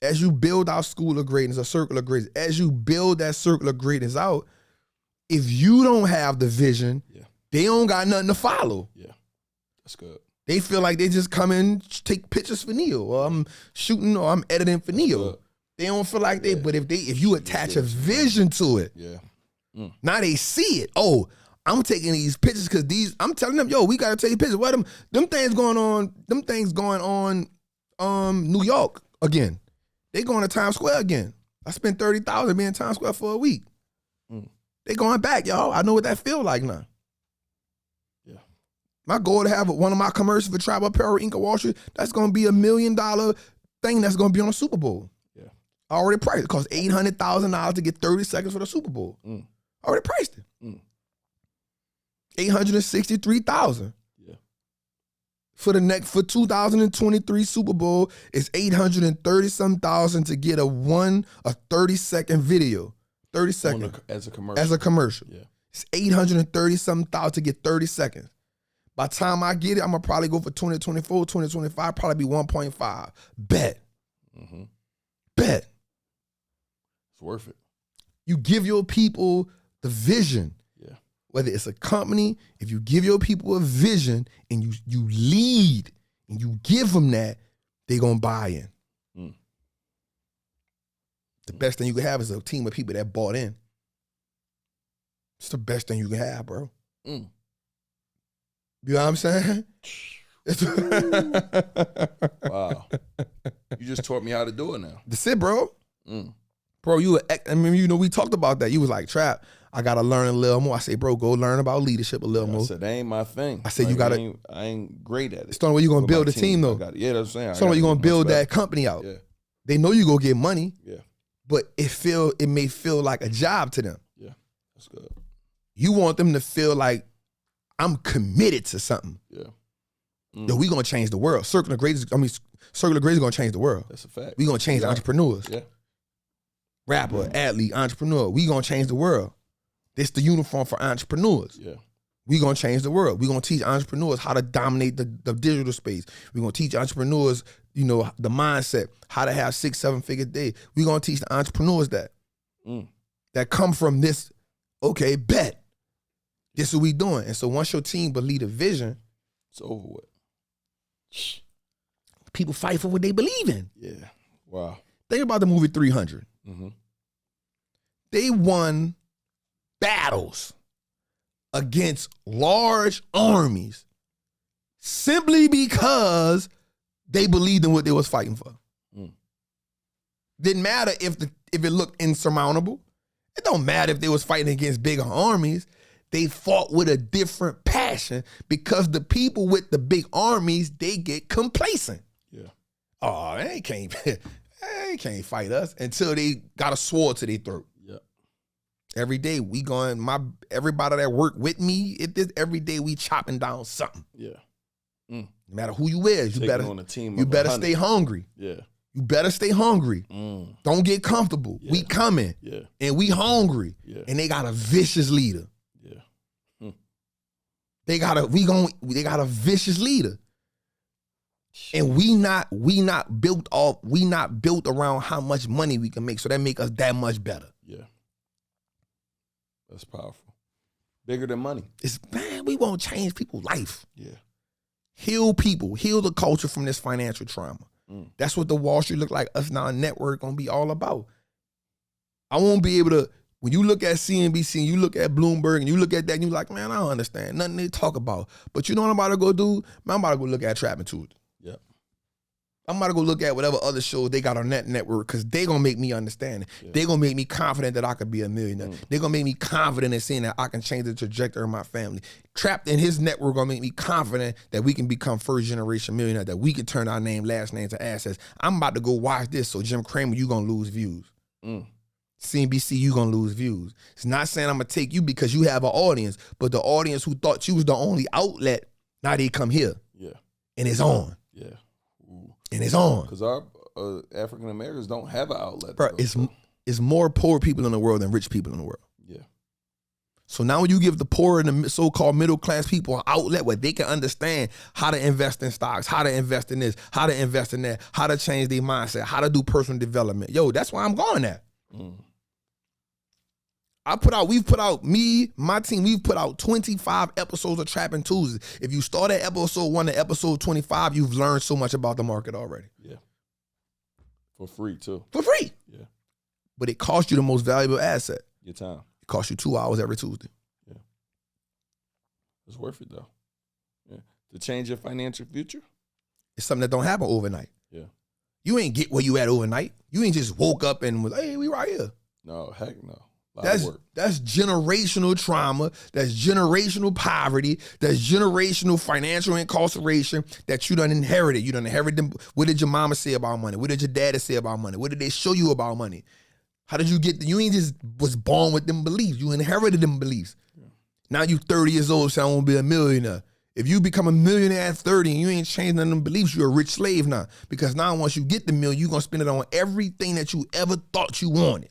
As you build our school of greatness, a circle of greatness, as you build that circle of greatness out, if you don't have the vision, they don't got nothing to follow. Yeah, that's good. They feel like they just come in, take pictures for Neil, or I'm shooting, or I'm editing for Neil. They don't feel like they, but if you attach a vision to it, now they see it. Oh, I'm taking these pictures because I'm telling them, yo, we gotta take pictures. What them things going on, New York again. They going to Times Square again. I spent $30,000 being in Times Square for a week. They going back, y'all. I know what that feel like now. Yeah. My goal to have one of my commercials for Travel Apparel Inc. of Wall Street, that's gonna be $1 million thing that's gonna be on the Super Bowl. Yeah. I already priced it. It costs $800,000 to get 30 seconds for the Super Bowl. I already priced it. $863,000. Yeah. For 2023 Super Bowl, it's $830,000 to get a 30-second video. 30 seconds. As a commercial. As a commercial. Yeah. It's $830,000 to get 30 seconds. By the time I get it, I'm going to probably go for 2024, 2025, probably be 1.5. Bet. Bet. It's worth it. You give your people the vision. Whether it's a company, if you give your people a vision and you lead and you give them that, they're going to buy in. The best thing you can have is a team of people that bought in. It's the best thing you can have, bro. You know what I'm saying? Wow. You just taught me how to do it now. That's it, bro. Bro, we talked about that. You was like, Trap, I got to learn a little more. I say, bro, go learn about leadership a little more. I said, that ain't my thing. I said, I ain't great at it. It's the only way you're going to build a team, though. Yeah, that's what I'm saying. It's the only way you're going to build that company out. Yeah. They know you go get money. Yeah. But it may feel like a job to them. Yeah, that's good. You want them to feel like I'm committed to something. Yeah. Yo, we gonna change the world. Circle of Greatness is gonna change the world. That's a fact. We gonna change entrepreneurs. Yeah. Rapper, athlete, entrepreneur. We gonna change the world. This the uniform for entrepreneurs. Yeah. We're going to change the world. We're going to teach entrepreneurs how to dominate the digital space. We're going to teach entrepreneurs, the mindset, how to have 6-7 figure day. We're going to teach the entrepreneurs that. That come from this, okay, bet. This is what we doing. And so once your team believe the vision, it's over with. People fight for what they believe in. Yeah. Wow. Think about the movie 300. Mm-hmm. They won battles against large armies simply because they believed in what they was fighting for. Didn't matter if it looked insurmountable. It don't matter if they was fighting against bigger armies. They fought with a different passion because the people with the big armies, they get complacent. Yeah. Oh, they can't fight us until they got a sword to their throat. Yeah. Every day we everybody that work with me, every day we chopping down something. Yeah. No matter who you is, you better on a team you better stay hungry. Yeah. You better stay hungry. Don't get comfortable. Yeah. We coming. Yeah. And we hungry. Yeah. And they got a vicious leader. Yeah. They got a vicious leader. And we not built around how much money we can make. So that make us that much better. Yeah. That's powerful. Bigger than money. We won't change people's life. Yeah. Heal people. Heal the culture from this financial trauma. That's what the Wall Street look like. Us now network gonna be all about. I won't be able to, when you look at CNBC and you look at Bloomberg and you look at that and you're like, man, I don't understand nothing they talk about. But you know what I'm about to go do? Man, I'm about to go look at Trap and Tuesday. Yep. I'm about to go look at whatever other shows they got on that network because they gonna make me understand it. Yeah. They gonna make me confident that I could be a millionaire. They gonna make me confident in seeing that I can change the trajectory of my family. Trapped in his network gonna make me confident that we can become first generation millionaire, that we can turn our name, last name to assets. I'm about to go watch this. So Jim Cramer, you gonna lose views. CNBC, you gonna lose views. It's not saying I'm gonna take you because you have an audience, but the audience who thought you was the only outlet, now they come here. Yeah. And it's on. Yeah. And it's on. Because our African Americans don't have an outlet. Bro, it's more poor people in the world than rich people in the world. Yeah. So now when you give the poor and the so-called middle class people an outlet where they can understand how to invest in stocks, how to invest in this, how to invest in that, how to change their mindset, how to do personal development. Yo, that's why I'm going at. My team, we've put out 25 episodes of Trapping Tuesday. If you start at episode 1 to episode 25, you've learned so much about the market already. Yeah. For free, too. For free. Yeah. But it costs you the most valuable asset. Your time. It costs you 2 hours every Tuesday. Yeah. It's worth it, though. Yeah. To change your financial future? It's something that don't happen overnight. Yeah. You ain't get where you at overnight. You ain't just woke up and was, hey, we right here. No, heck no. That's generational trauma. That's generational poverty. That's generational financial incarceration that you done inherited. You done inherited them. What did your mama say about money? What did your daddy say about money? What did they show you about money? How did you get, you ain't just was born with them beliefs. You inherited them beliefs. Yeah. Now you 30 years old, so I want to be a millionaire. If you become a millionaire at 30 and you ain't changed none of them beliefs, you're a rich slave now. Because now once you get the million, you're going to spend it on everything that you ever thought you wanted.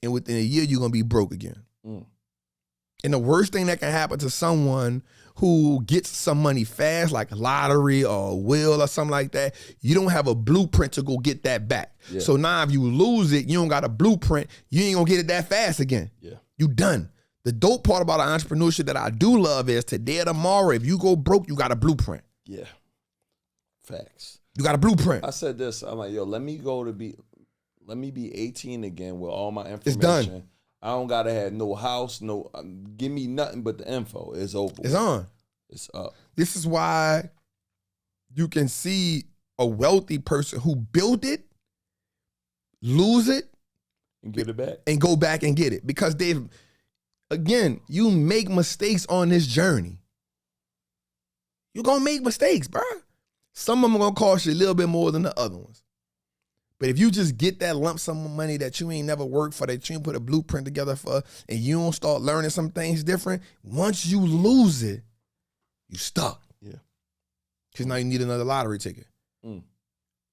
And within a year, you're going to be broke again. And the worst thing that can happen to someone who gets some money fast, like a lottery or a will or something like that, you don't have a blueprint to go get that back. Yeah. So now if you lose it, you don't got a blueprint, you ain't going to get it that fast again. Yeah. You done. The dope part about entrepreneurship that I do love is today or tomorrow, if you go broke, you got a blueprint. Yeah. Facts. You got a blueprint. I said this, I'm like, yo, let me be 18 again with all my information. It's done. I don't gotta have no house, give me nothing but the info. It's over. It's on. It's up. This is why you can see a wealthy person who built it, lose it, and get it back. And go back and get it. Because you make mistakes on this journey. You're gonna make mistakes, bro. Some of them are gonna cost you a little bit more than the other ones. But if you just get that lump sum of money that you ain't never worked for, that you ain't put a blueprint together for, and you don't start learning some things different, once you lose it, you stuck. Yeah. Because now you need another lottery ticket.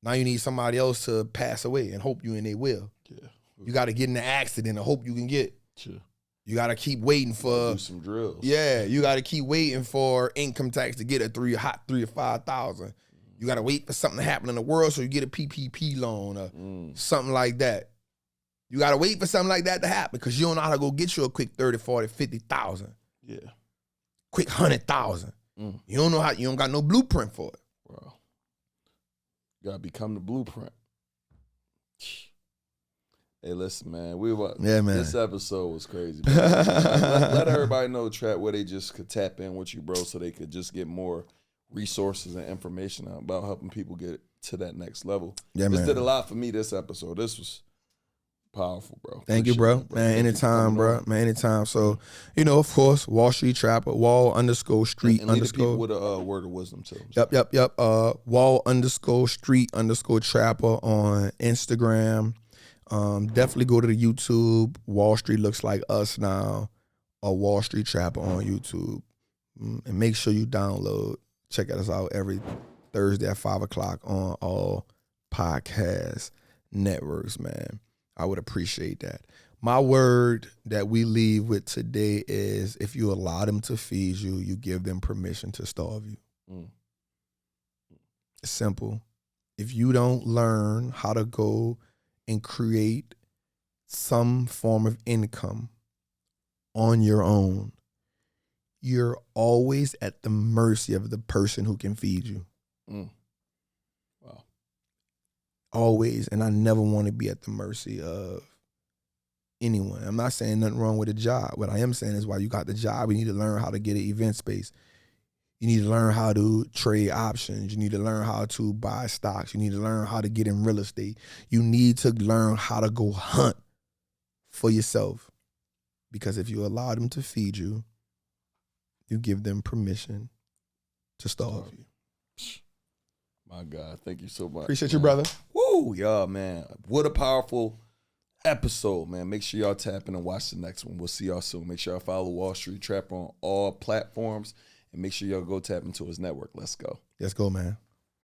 Now you need somebody else to pass away and hope you in their will. Yeah. You got to get in an accident and hope you can get. Sure. You got to keep waiting for do some drills. Yeah, you got to keep waiting for income tax to get a 3 or 5,000. You got to wait for something to happen in the world so you get a PPP loan or something like that. You got to wait for something like that to happen because you don't know how to go get you a quick 30, 40, 50,000. Yeah. Quick 100,000. You don't know how, you don't got no blueprint for it. Bro. You got to become the blueprint. Hey, listen, man. This episode was crazy. Let everybody know, Trap, where they just could tap in with you, bro, so they could just get more resources and information about helping people get to that next level. Yeah, this did a lot for me this episode. This was powerful, bro. Thank you, bro. Man, anytime, bro. Man, anytime. So, of course, Wall Street Trapper, Wall_Street_. And lead the people with a word of wisdom, too. Yep. Wall_Street_Trapper on Instagram. Definitely go to the YouTube. Wall Street Looks Like Us Now, or Wall Street Trapper on YouTube. And make sure you check us out every Thursday at 5 o'clock on all podcast networks, man. I would appreciate that. My word that we leave with today is, if you allow them to feed you, you give them permission to starve you. It's simple. If you don't learn how to go and create some form of income on your own, you're always at the mercy of the person who can feed you. Wow. Always. And I never want to be at the mercy of anyone. I'm not saying nothing wrong with a job. What I am saying is, while you got the job, you need to learn how to get an event space. You need to learn how to trade options. You need to learn how to buy stocks. You need to learn how to get in real estate. You need to learn how to go hunt for yourself. Because if you allow them to feed you, you give them permission to starve you. My God, thank you so much. Appreciate you, brother. Woo, y'all, man. What a powerful episode, man. Make sure y'all tap in and watch the next one. We'll see y'all soon. Make sure y'all follow Wall Street Trapper on all platforms. And make sure y'all go tap into his network. Let's go. Let's go, man.